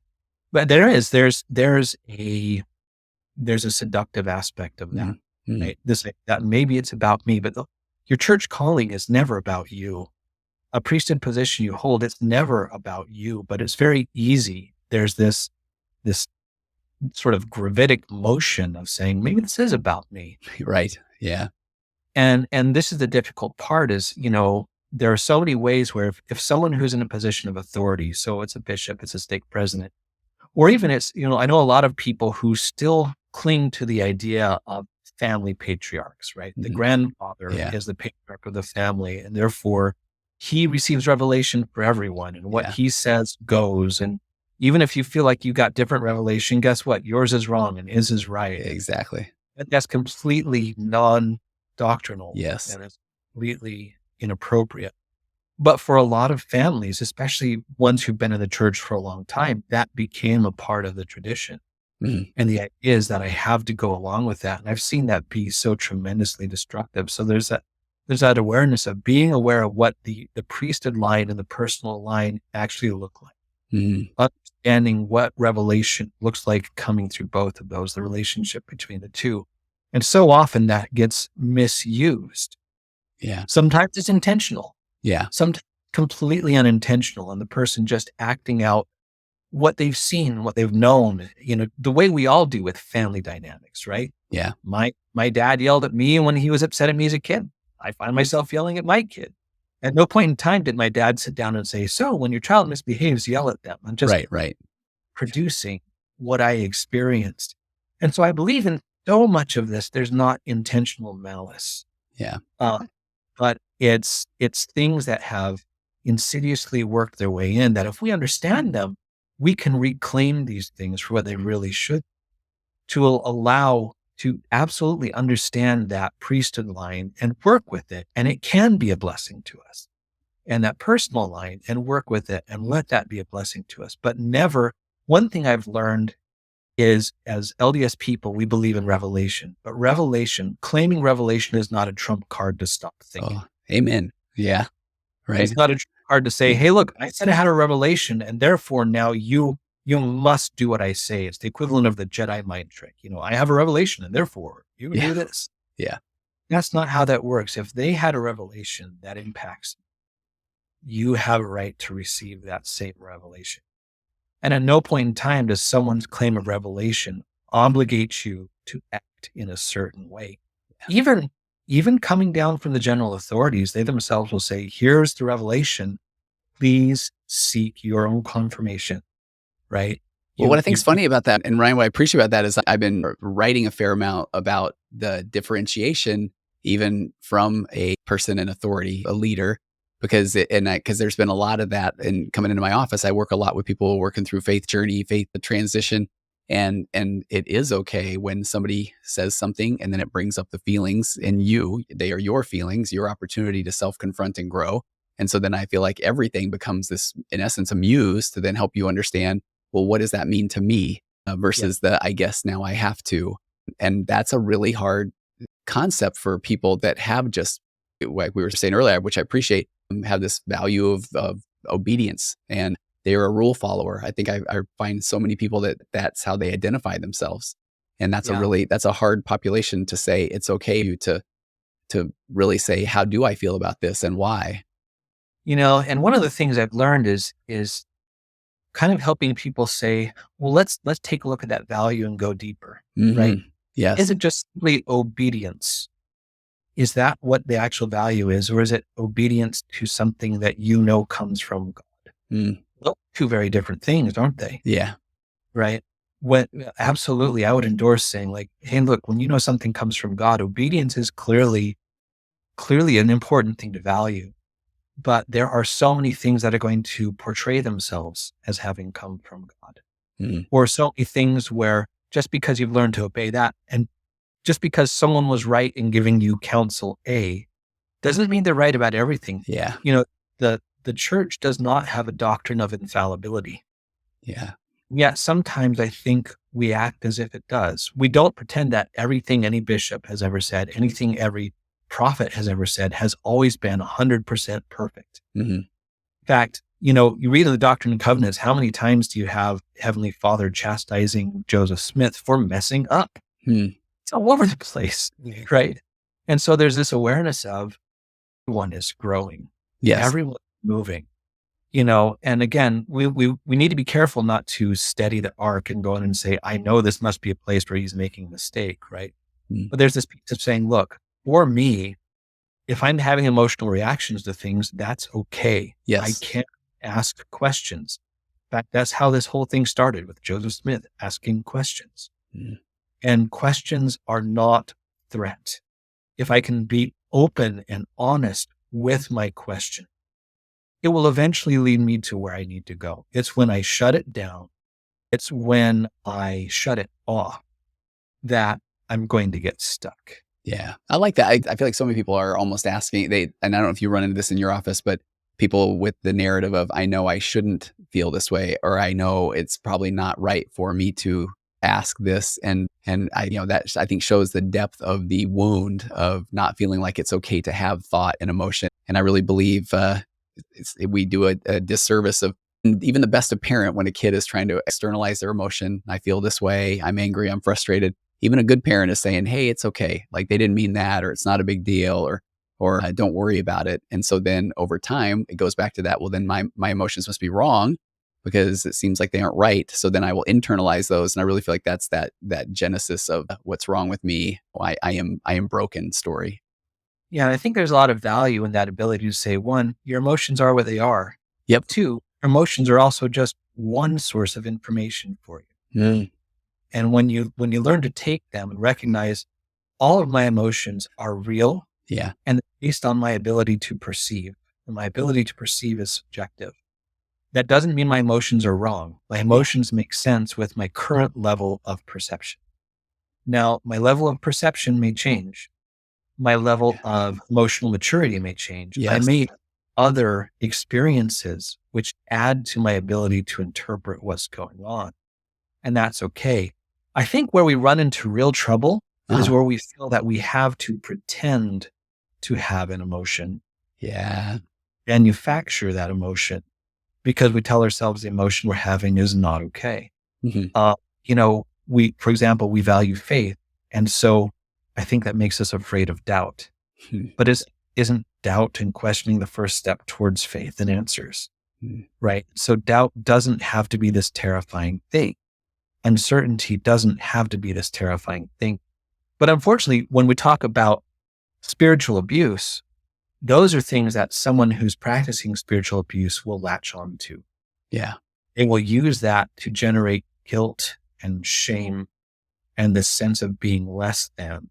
Speaker 2: But there's a seductive aspect of that. Right? That maybe it's about me, but your church calling is never about you. A priesthood position you hold, it's never about you, but it's very easy. There's this sort of gravitic motion of saying, maybe this is about me.
Speaker 1: Right. Yeah.
Speaker 2: And this is the difficult part is, there are so many ways where if someone who's in a position of authority, so it's a bishop, it's a stake president, or even it's, I know a lot of people who still cling to the idea of family patriarchs, right? The grandfather is the patriarch of the family, and therefore he receives revelation for everyone, and what he says goes. And even if you feel like you got different revelation, guess what? Yours is wrong and his is right.
Speaker 1: Exactly.
Speaker 2: But that's completely non-doctrinal.
Speaker 1: Yes.
Speaker 2: And it's completely inappropriate. But for a lot of families, especially ones who've been in the church for a long time, that became a part of the tradition. And the idea is that I have to go along with that. And I've seen that be so tremendously destructive. So there's that awareness of being aware of what the priesthood line and the personal line actually look like. Understanding what revelation looks like coming through both of those, the relationship between the two. And so often that gets misused.
Speaker 1: Yeah.
Speaker 2: Sometimes it's intentional.
Speaker 1: Yeah.
Speaker 2: Sometimes completely unintentional, and the person just acting out what they've seen, what they've known, the way we all do with family dynamics, right?
Speaker 1: Yeah.
Speaker 2: My dad yelled at me when he was upset at me as a kid. I find myself yelling at my kid. At no point in time did my dad sit down and say, so when your child misbehaves, yell at them. I'm just producing what I experienced. And so I believe in so much of this, there's not intentional malice.
Speaker 1: Yeah.
Speaker 2: But it's things that have insidiously worked their way in, that if we understand them, we can reclaim these things for what they really should, to allow to absolutely understand that priesthood line and work with it. And it can be a blessing to us, and that personal line, and work with it and let that be a blessing to us. But never, one thing I've learned is, as LDS people, we believe in revelation, but claiming revelation is not a trump card to stop thinking.
Speaker 1: Oh, amen. Yeah. Right.
Speaker 2: It's not a trump card to say, hey, look, I said I had a revelation, and therefore now you must do what I say. It's the equivalent of the Jedi mind trick. I have a revelation, and therefore you do this.
Speaker 1: Yeah.
Speaker 2: That's not how that works. If they had a revelation that impacts you, have a right to receive that same revelation. And at no point in time does someone's claim of revelation obligate you to act in a certain way. Yeah. Even coming down from the general authorities, they themselves will say, here's the revelation. Please seek your own confirmation, right?
Speaker 1: Well, what I think is funny about that, and Ryan, what I appreciate about that is I've been writing a fair amount about the differentiation, even from a person in authority, a leader, because there's been a lot of that. And coming into my office, I work a lot with people working through faith journey, faith transition. And it is okay when somebody says something and then it brings up the feelings in you. They are your feelings, your opportunity to self-confront and grow. And so then I feel like everything becomes this, in essence, a muse to then help you understand, well, what does that mean to me? versus the I guess now I have to. And that's a really hard concept for people that have just, like we were saying earlier, which I appreciate, have this value of obedience, and they're a rule follower. I think I find so many people that that's how they identify themselves. And that's that's a hard population to say it's okay to really say, how do I feel about this and why?
Speaker 2: And one of the things I've learned is kind of helping people say, well, let's take a look at that value and go deeper, right?
Speaker 1: Yes.
Speaker 2: Is it just simply obedience? Is that what the actual value is? Or is it obedience to something that comes from God? Well, two very different things, aren't they?
Speaker 1: Yeah.
Speaker 2: Right? Absolutely, I would endorse saying like, hey, look, when something comes from God, obedience is clearly an important thing to value. But there are so many things that are going to portray themselves as having come from God. Or so many things where just because you've learned to obey that, and just because someone was right in giving you counsel A, doesn't mean they're right about everything.
Speaker 1: Yeah.
Speaker 2: The church does not have a doctrine of infallibility.
Speaker 1: Yeah.
Speaker 2: Yet sometimes I think we act as if it does. We don't pretend that everything any bishop has ever said, anything every prophet has ever said has always been 100% perfect. In fact, you read in the Doctrine and Covenants, how many times do you have Heavenly Father chastising Joseph Smith for messing up? It's all over the place, right? And so there's this awareness of everyone is growing.
Speaker 1: Yes.
Speaker 2: Everyone's moving, and again, we need to be careful not to steady the arc and go in and say, I know this must be a place where he's making a mistake, right? But there's this piece of saying, look, for me, if I'm having emotional reactions to things, that's okay.
Speaker 1: Yes.
Speaker 2: I can ask questions. In fact, that's how this whole thing started, with Joseph Smith asking questions. And questions are not threat. If I can be open and honest with my question, it will eventually lead me to where I need to go. It's when I shut it down, it's when I shut it off, that I'm going to get stuck.
Speaker 1: Yeah. I like that. I feel like so many people are almost asking, and I don't know if you run into this in your office, but people with the narrative of, I know I shouldn't feel this way, or I know it's probably not right for me to ask this. And I, that I think shows the depth of the wound of not feeling like it's okay to have thought and emotion. And I really believe we do a disservice of even the best of parent when a kid is trying to externalize their emotion. I feel this way. I'm angry. I'm frustrated. Even a good parent is saying, hey, it's okay. Like they didn't mean that, or it's not a big deal, or don't worry about it. And so then over time, it goes back to that. Well, then my emotions must be wrong because it seems like they aren't right. So then I will internalize those. And I really feel like that's that genesis of what's wrong with me. I am broken story.
Speaker 2: Yeah. I think there's a lot of value in that ability to say, one, your emotions are what they are.
Speaker 1: Yep.
Speaker 2: Two, emotions are also just one source of information for you. And when you learn to take them and recognize all of my emotions are real, and based on my ability to perceive, and my ability to perceive is subjective. That doesn't mean my emotions are wrong. My emotions make sense with my current level of perception. Now, my level of perception may change. My level of emotional maturity may change. I may have other experiences which add to my ability to interpret what's going on. And that's okay. I think where we run into real trouble is where we feel that we have to pretend to have an emotion. Manufacture that emotion because we tell ourselves the emotion we're having is not okay. For example, we value faith. And so I think that makes us afraid of doubt. But isn't doubt and questioning the first step towards faith and answers? Right? So doubt doesn't have to be this terrifying thing. Uncertainty doesn't have to be this terrifying thing. But unfortunately, when we talk about spiritual abuse, those are things that someone who's practicing spiritual abuse will latch on to. They will use that to generate guilt and shame and this sense of being less than.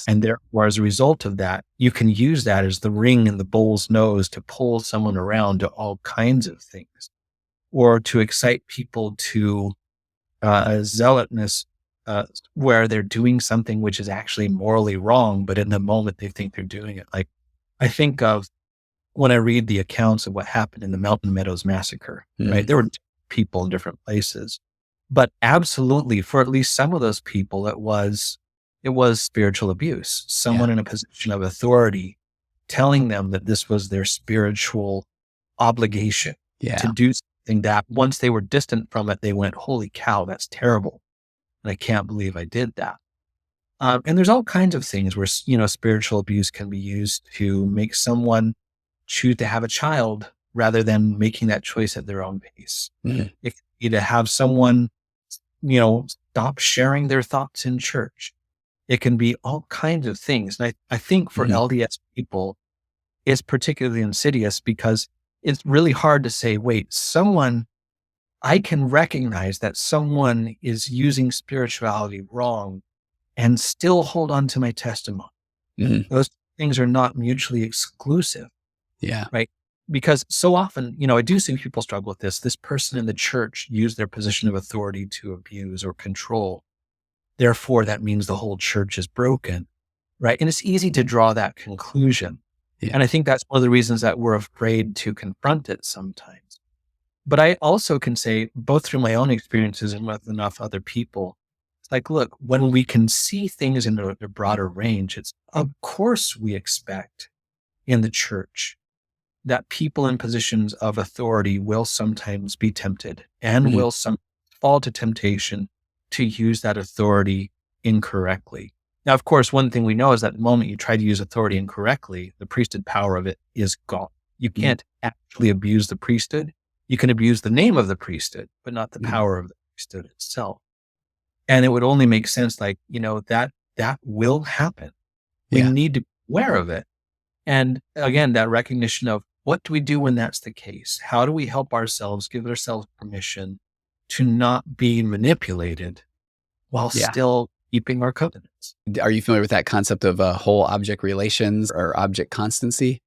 Speaker 2: And therefore, as a result of that, you can use that as the ring in the bull's nose to pull someone around to all kinds of things, or to excite people to zealotness, where they're doing something which is actually morally wrong, but in the moment they think they're doing it. Like I think of when I read the accounts of what happened in the Mountain Meadows massacre, right? There were people in different places, But absolutely, for at least some of those people, it was spiritual abuse.
Speaker 1: Yeah.
Speaker 2: Someone in a position of authority telling them that this was their spiritual obligation to
Speaker 1: Yeah.
Speaker 2: do something that once they were distant from it, they went, holy cow, that's terrible. And I can't believe I did that. And there's all kinds of things where, spiritual abuse can be used to make someone choose to have a child rather than making that choice at their own pace.
Speaker 1: Mm.
Speaker 2: It could be to have someone, stop sharing their thoughts in church. It can be all kinds of things. And I think for
Speaker 1: Mhm.
Speaker 2: LDS people, it's particularly insidious because it's really hard to say, wait, I can recognize that someone is using spirituality wrong and still hold on to my testimony.
Speaker 1: Mhm.
Speaker 2: Those things are not mutually exclusive,
Speaker 1: Yeah.
Speaker 2: right? Because so often, I do see people struggle with this. This person in the church used their position of authority to abuse or control. Therefore, that means the whole church is broken, right? And it's easy to draw that conclusion.
Speaker 1: Yeah.
Speaker 2: And I think that's one of the reasons that we're afraid to confront it sometimes. But I also can say, both through my own experiences and with enough other people, it's like, look, when we can see things in a broader range, it's of course we expect in the church that people in positions of authority will sometimes be tempted and
Speaker 1: Mhm.
Speaker 2: will some fall to temptation to use that authority incorrectly. Now, of course, one thing we know is that the moment you try to use authority incorrectly, the priesthood power of it is gone. You
Speaker 1: Mhm.
Speaker 2: can't actually abuse the priesthood. You can abuse the name of the priesthood, but not the
Speaker 1: Mhm.
Speaker 2: power of the priesthood itself. And it would only make sense, like, that will happen. We
Speaker 1: Yeah.
Speaker 2: need to be aware of it. And again, that recognition of what do we do when that's the case? How do we help ourselves, give ourselves permission to not be manipulated while
Speaker 1: Yeah.
Speaker 2: still keeping our covenants?
Speaker 1: Are you familiar with that concept of whole object relations or object constancy?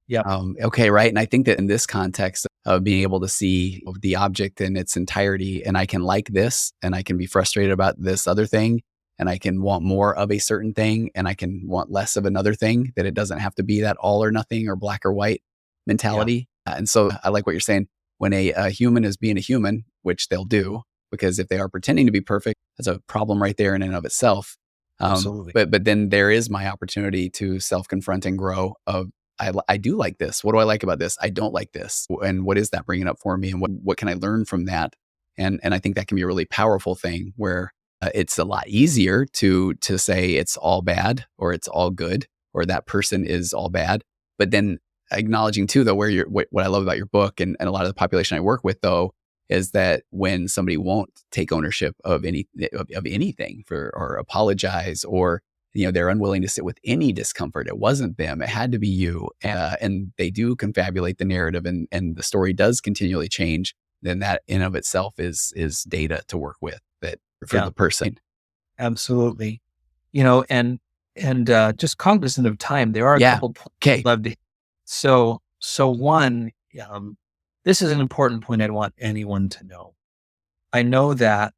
Speaker 2: Yep.
Speaker 1: Okay, right. And I think that in this context of being able to see the object in its entirety, and I can like this, and I can be frustrated about this other thing, and I can want more of a certain thing, and I can want less of another thing, that it doesn't have to be that all or nothing or black or white
Speaker 2: Yeah.
Speaker 1: mentality. And so I like what you're saying. When a human is being a human, which they'll do, because if they are pretending to be perfect, that's a problem right there in and of itself.
Speaker 2: Absolutely.
Speaker 1: But then there is my opportunity to self confront and grow. Of I do like this. What do I like about this? I don't like this. And what is that bringing up for me? And what can I learn from that? And I think that can be a really powerful thing where it's a lot easier to say it's all bad or it's all good or that person is all bad. But then acknowledging too, though, where what I love about your book and a lot of the population I work with, though, is that when somebody won't take ownership of anything or apologize or they're unwilling to sit with any discomfort. It wasn't them. It had to be you. And they do confabulate the narrative and the story does continually change. Then that in of itself is data to work with that for
Speaker 2: Yeah,
Speaker 1: the person.
Speaker 2: absolutely. And just cognizant of time, there are a
Speaker 1: Yeah.
Speaker 2: couple points
Speaker 1: Okay.
Speaker 2: I'd love to. So one, this is an important point I'd want anyone to know. I know that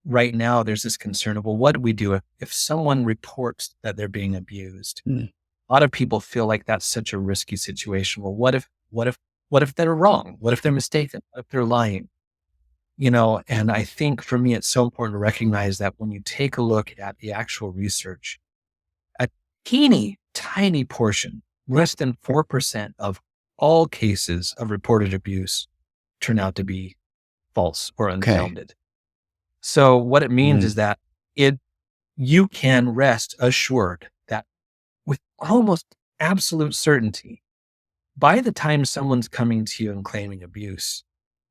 Speaker 2: right now there's this concern of, well, what do we do if someone reports that they're being abused?
Speaker 1: Mm.
Speaker 2: A lot of people feel like that's such a risky situation. Well, what if they're wrong? What if they're mistaken? What if they're lying? And I think for me, it's so important to recognize that when you take a look at the actual research, a teeny tiny portion, less than 4% of all cases of reported abuse turn out to be false or
Speaker 1: Okay.
Speaker 2: unfounded. So what it means
Speaker 1: Mm.
Speaker 2: is that you can rest assured that with almost absolute certainty, by the time someone's coming to you and claiming abuse,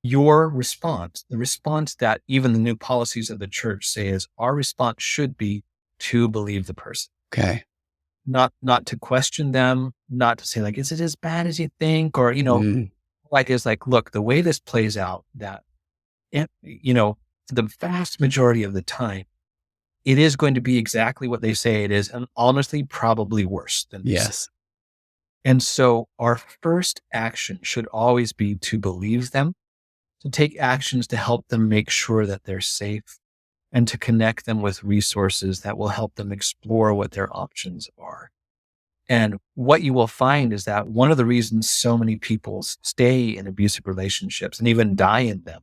Speaker 2: your response, the response that even the new policies of the church say is our response should be to believe the person,
Speaker 1: Okay.
Speaker 2: not to question them, not to say like, is it as bad as you think? Or,
Speaker 1: Mm.
Speaker 2: like is like, look, the way this plays out that, it, the vast majority of the time, it is going to be exactly what they say it is. And honestly, probably worse than they say.
Speaker 1: Yes.
Speaker 2: And so our first action should always be to believe them, to take actions to help them make sure that they're safe, and to connect them with resources that will help them explore what their options are. And what you will find is that one of the reasons so many people stay in abusive relationships and even die in them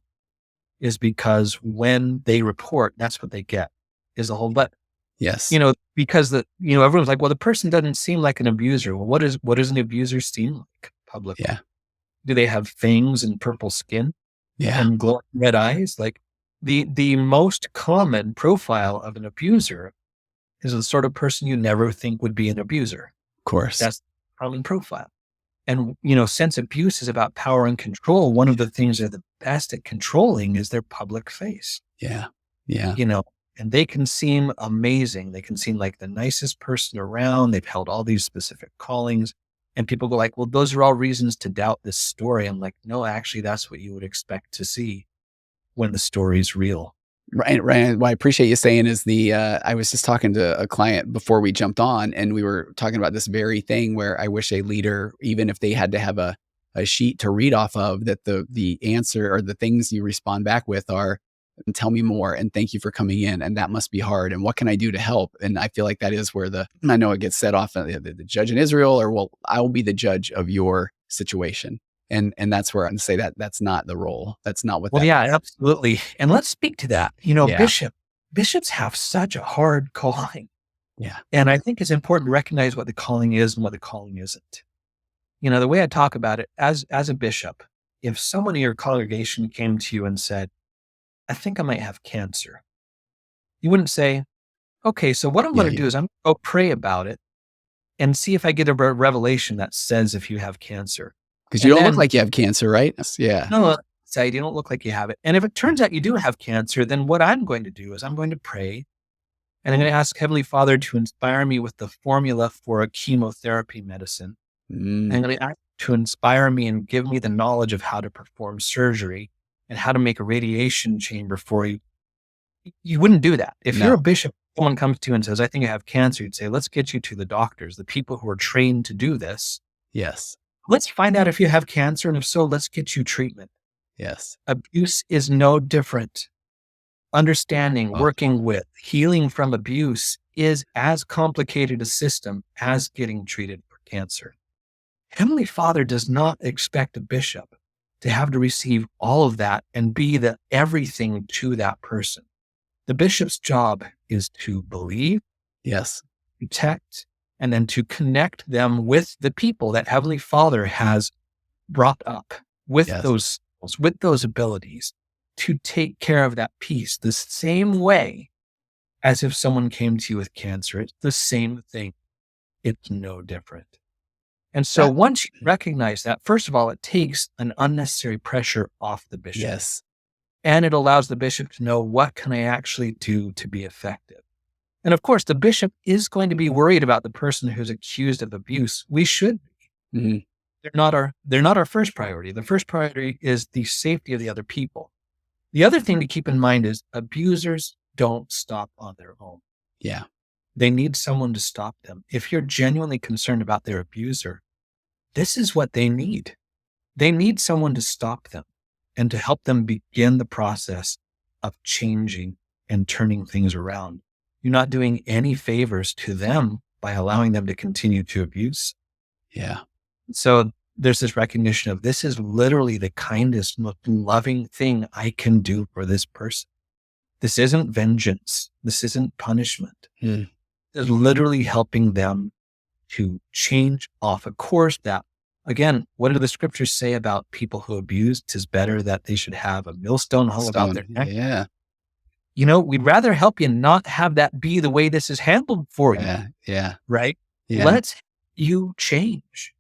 Speaker 2: is because when they report, that's what they get is a whole, but
Speaker 1: Yes.
Speaker 2: because everyone's like, well, the person doesn't seem like an abuser. Well, what does an abuser seem like publicly?
Speaker 1: Yeah.
Speaker 2: Do they have fangs and purple skin
Speaker 1: Yeah.
Speaker 2: and glowing red eyes? Like the most common profile of an abuser is the sort of person you never think would be an abuser.
Speaker 1: Of course.
Speaker 2: That's the common profile. And, since abuse is about power and control, one of the things they're the best at controlling is their public face.
Speaker 1: Yeah. Yeah.
Speaker 2: And they can seem amazing. They can seem like the nicest person around. They've held all these specific callings. And people go like, well, those are all reasons to doubt this story. I'm like, no, actually, that's what you would expect to see when the story's real.
Speaker 1: Right. What I appreciate you saying is I was just talking to a client before we jumped on, and we were talking about this very thing where I wish a leader, even if they had to have a sheet to read off of, that the answer or the things you respond back with are, tell me more and thank you for coming in. And that must be hard. And what can I do to help? And I feel like that is where I know it gets set off the judge in Israel, or, well, I will be the judge of your situation. And that's where I'm say that's not the role. That's not what.
Speaker 2: Well, yeah, absolutely. And let's speak to that.
Speaker 1: Yeah.
Speaker 2: Bishops have such a hard calling.
Speaker 1: Yeah.
Speaker 2: And I think it's important to recognize what the calling is and what the calling isn't. The way I talk about it as a bishop, if someone in your congregation came to you and said, I think I might have cancer, you wouldn't say, okay, so what I'm going to do is I'm going to go pray about it and see if I get a revelation that says if you have cancer.
Speaker 1: Because you don't look like you have cancer, right? Yeah.
Speaker 2: No, say you don't look like you have it. And if it turns out you do have cancer, then what I'm going to do is I'm going to pray and I'm going to ask Heavenly Father to inspire me with the formula for a chemotherapy medicine. And I'm going to ask to inspire me and give me the knowledge of how to perform surgery and how to make a radiation chamber for you. You wouldn't do that. If you're a bishop, someone comes to you and says, I think I have cancer, you'd say, let's get you to the doctors, the people who are trained to do this.
Speaker 1: Yes.
Speaker 2: Let's find out if you have cancer. And if so, let's get you treatment.
Speaker 1: Yes.
Speaker 2: Abuse is no different. Understanding, working with, healing from abuse is as complicated a system as getting treated for cancer. Heavenly Father does not expect a bishop to have to receive all of that and be the everything to that person. The bishop's job is to believe,
Speaker 1: yes,
Speaker 2: protect, and then to connect them with the people that Heavenly Father has brought up with those skills, with those abilities to take care of that piece the same way as if someone came to you with cancer. It's the same thing. It's no different. And so once you recognize that, first of all, it takes an unnecessary pressure off the bishop.
Speaker 1: Yes.
Speaker 2: And it allows the bishop to know, what can I actually do to be effective? And of course, the bishop is going to be worried about the person who's accused of abuse. We should be.
Speaker 1: Mm-hmm.
Speaker 2: They're not our first priority. The first priority is the safety of the other people. The other thing to keep in mind is abusers don't stop on their own.
Speaker 1: Yeah.
Speaker 2: They need someone to stop them. If you're genuinely concerned about their abuser, this is what they need. They need someone to stop them and to help them begin the process of changing and turning things around. You're not doing any favors to them by allowing them to continue to abuse.
Speaker 1: Yeah.
Speaker 2: So there's this recognition of, this is literally the kindest, most loving thing I can do for this person. This isn't vengeance. This isn't punishment. It's literally helping them to change off a course that, again, what do the scriptures say about people who abuse? 'Tis better that they should have a millstone hung about their neck.
Speaker 1: Yeah.
Speaker 2: We'd rather help you not have that be the way this is handled for you.
Speaker 1: Yeah.
Speaker 2: Right?
Speaker 1: Yeah.
Speaker 2: Let's you change.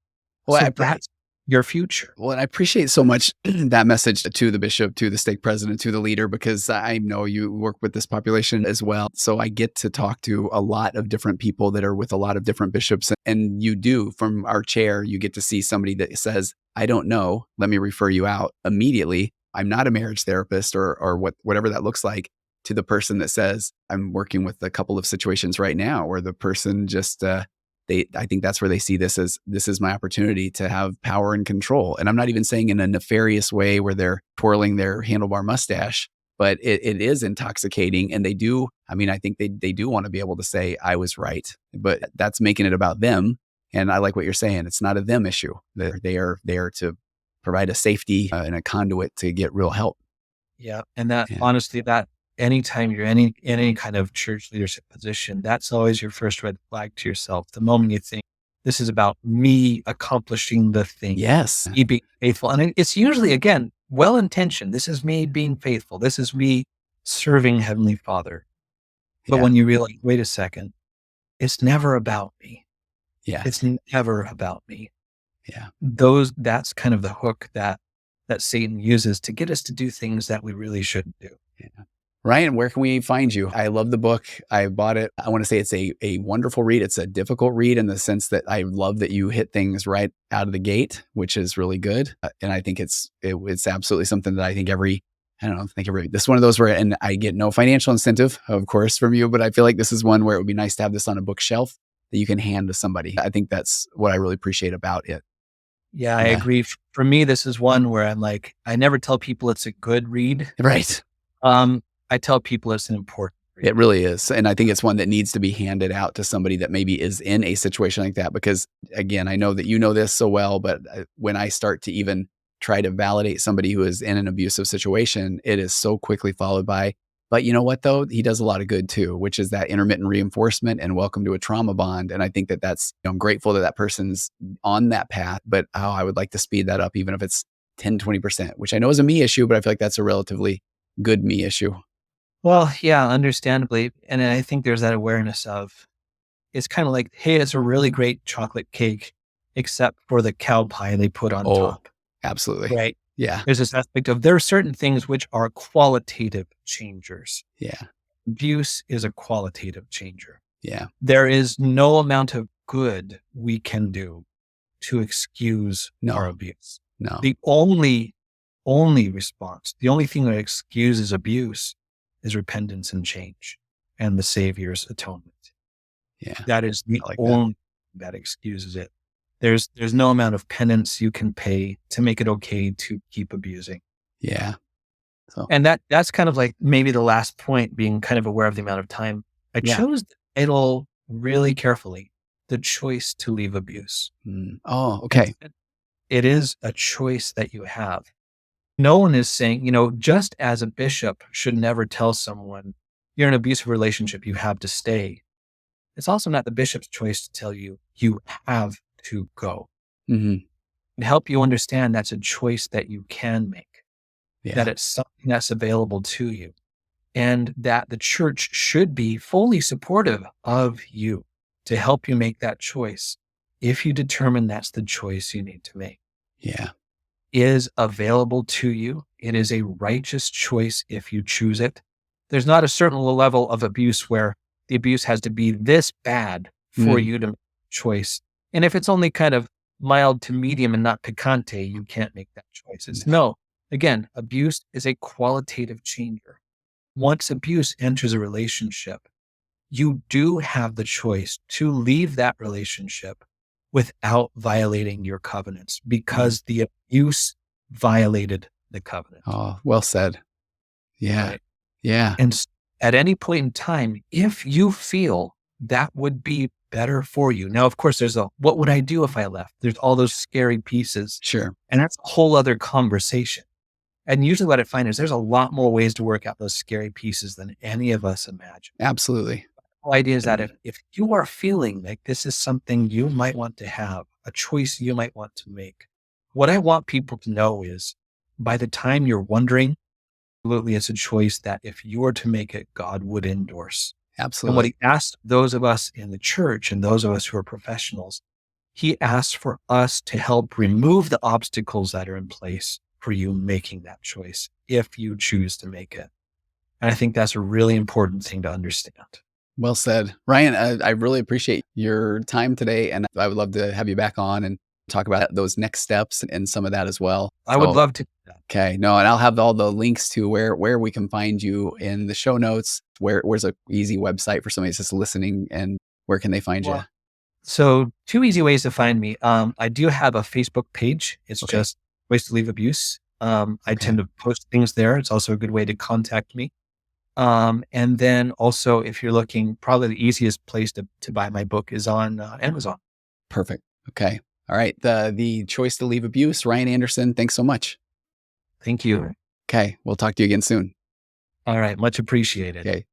Speaker 1: Well,
Speaker 2: so that's your future.
Speaker 1: Well, and I appreciate so much that message to the bishop, to the stake president, to the leader, because I know you work with this population as well. So I get to talk to a lot of different people that are with a lot of different bishops. And you do, from our chair, you get to see somebody that says, I don't know, let me refer you out immediately. I'm not a marriage therapist or whatever that looks like, to the person that says, I'm working with a couple of situations right now where the person just, I think that's where they see this is my opportunity to have power and control. And I'm not even saying in a nefarious way where they're twirling their handlebar mustache, but it is intoxicating. And they do, I think they do want to be able to say, I was right, but that's making it about them. And I like what you're saying. It's not a them issue. They are there to provide a safety and a conduit to get real help.
Speaker 2: Yeah. And that
Speaker 1: Yeah.
Speaker 2: honestly, that anytime you're in any kind of church leadership position, that's always your first red flag to yourself. The moment you think this is about me accomplishing the thing,
Speaker 1: Yes.
Speaker 2: me being faithful. And it's usually, again, well-intentioned. This is me being faithful. This is me serving Heavenly Father. But
Speaker 1: Yeah.
Speaker 2: when you realize, wait a second, it's never about me.
Speaker 1: Yeah.
Speaker 2: It's never about me.
Speaker 1: Yeah.
Speaker 2: That's kind of the hook that Satan uses to get us to do things that we really shouldn't do.
Speaker 1: Yeah. Ryan, where can we find you? I love the book. I bought it. I want to say it's a wonderful read. It's a difficult read in the sense that I love that you hit things right out of the gate, which is really good. And I think it's absolutely something that I think this is one of those where, and I get no financial incentive, of course, from you, but I feel like this is one where it would be nice to have this on a bookshelf that you can hand to somebody. I think that's what I really appreciate about it.
Speaker 2: Yeah, I agree. For me, this is one where I'm like, I never tell people it's a good read.
Speaker 1: Right.
Speaker 2: I tell people it's an important read.
Speaker 1: It really is. And I think it's one that needs to be handed out to somebody that maybe is in a situation like that. Because again, I know that you know this so well, but when I start to even try to validate somebody who is in an abusive situation, it is so quickly followed by, but you know what though? He does a lot of good too, which is that intermittent reinforcement and welcome to a trauma bond. And I think that's, I'm grateful that person's on that path, but I would like to speed that up, even if it's 10, 20%, which I know is a me issue, but I feel like that's a relatively good me issue.
Speaker 2: Well, yeah, understandably. And I think there's that awareness of, it's kind of like, hey, it's a really great chocolate cake, except for the cow pie they put on top.
Speaker 1: Absolutely.
Speaker 2: Right.
Speaker 1: Yeah.
Speaker 2: There's this aspect of, there are certain things which are qualitative changers.
Speaker 1: Yeah.
Speaker 2: Abuse is a qualitative changer.
Speaker 1: Yeah.
Speaker 2: There is no amount of good we can do to excuse our abuse.
Speaker 1: No.
Speaker 2: The only response, the only thing that excuses abuse is repentance and change and the Savior's atonement.
Speaker 1: Yeah.
Speaker 2: That is the only that excuses it. There's no amount of penance you can pay to make it okay to keep abusing.
Speaker 1: Yeah. So,
Speaker 2: and that's kind of like maybe the last point, being kind of aware of the amount of time. I chose the title really carefully, the choice to leave abuse.
Speaker 1: Oh, okay.
Speaker 2: It is a choice that you have. No one is saying, just as a bishop should never tell someone you're in an abusive relationship, you have to stay. It's also not the bishop's choice to tell you, you have to go.
Speaker 1: Mm-hmm.
Speaker 2: And help you understand that's a choice that you can make, that it's something that's available to you, and that the church should be fully supportive of you to help you make that choice if you determine that's the choice you need to make.
Speaker 1: Yeah.
Speaker 2: Is available to you. It is a righteous choice if you choose it. There's not a certain level of abuse where the abuse has to be this bad for you to make a choice. And if it's only kind of mild to medium and not picante, you can't make that choice. No. Again, abuse is a qualitative changer. Once abuse enters a relationship, you do have the choice to leave that relationship without violating your covenants, because the abuse violated the covenant.
Speaker 1: Oh, well said. Yeah.
Speaker 2: Right?
Speaker 1: Yeah.
Speaker 2: And at any point in time, if you feel that would be better for you. Now, of course, there's what would I do if I left? There's all those scary pieces.
Speaker 1: Sure.
Speaker 2: And that's a whole other conversation. And usually what I find is there's a lot more ways to work out those scary pieces than any of us imagine.
Speaker 1: Absolutely.
Speaker 2: The whole idea is that if you are feeling like this is something you might want to have, a choice you might want to make, what I want people to know is, by the time you're wondering, absolutely it's a choice that if you were to make it, God would endorse.
Speaker 1: Absolutely.
Speaker 2: And what he asks those of us in the church and those of us who are professionals, he asks for us to help remove the obstacles that are in place for you making that choice, if you choose to make it. And I think that's a really important thing to understand.
Speaker 1: Well said. Ryan, I really appreciate your time today, and I would love to have you back on and talk about those next steps and some of that as well.
Speaker 2: I would love to do that.
Speaker 1: Okay. No, and I'll have all the links to where we can find you in the show notes. Where's a easy website for somebody that's just listening, and where can they find you?
Speaker 2: So 2 easy ways to find me. I do have a Facebook page. It's just Ways to Leave Abuse. I tend to post things there. It's also a good way to contact me. And then also, if you're looking, probably the easiest place to buy my book is on Amazon.
Speaker 1: Perfect. Okay. All right. The Choice to Leave Abuse, Ryan Anderson. Thanks so much.
Speaker 2: Thank you.
Speaker 1: Okay. We'll talk to you again soon.
Speaker 2: All right. Much appreciated.
Speaker 1: Okay.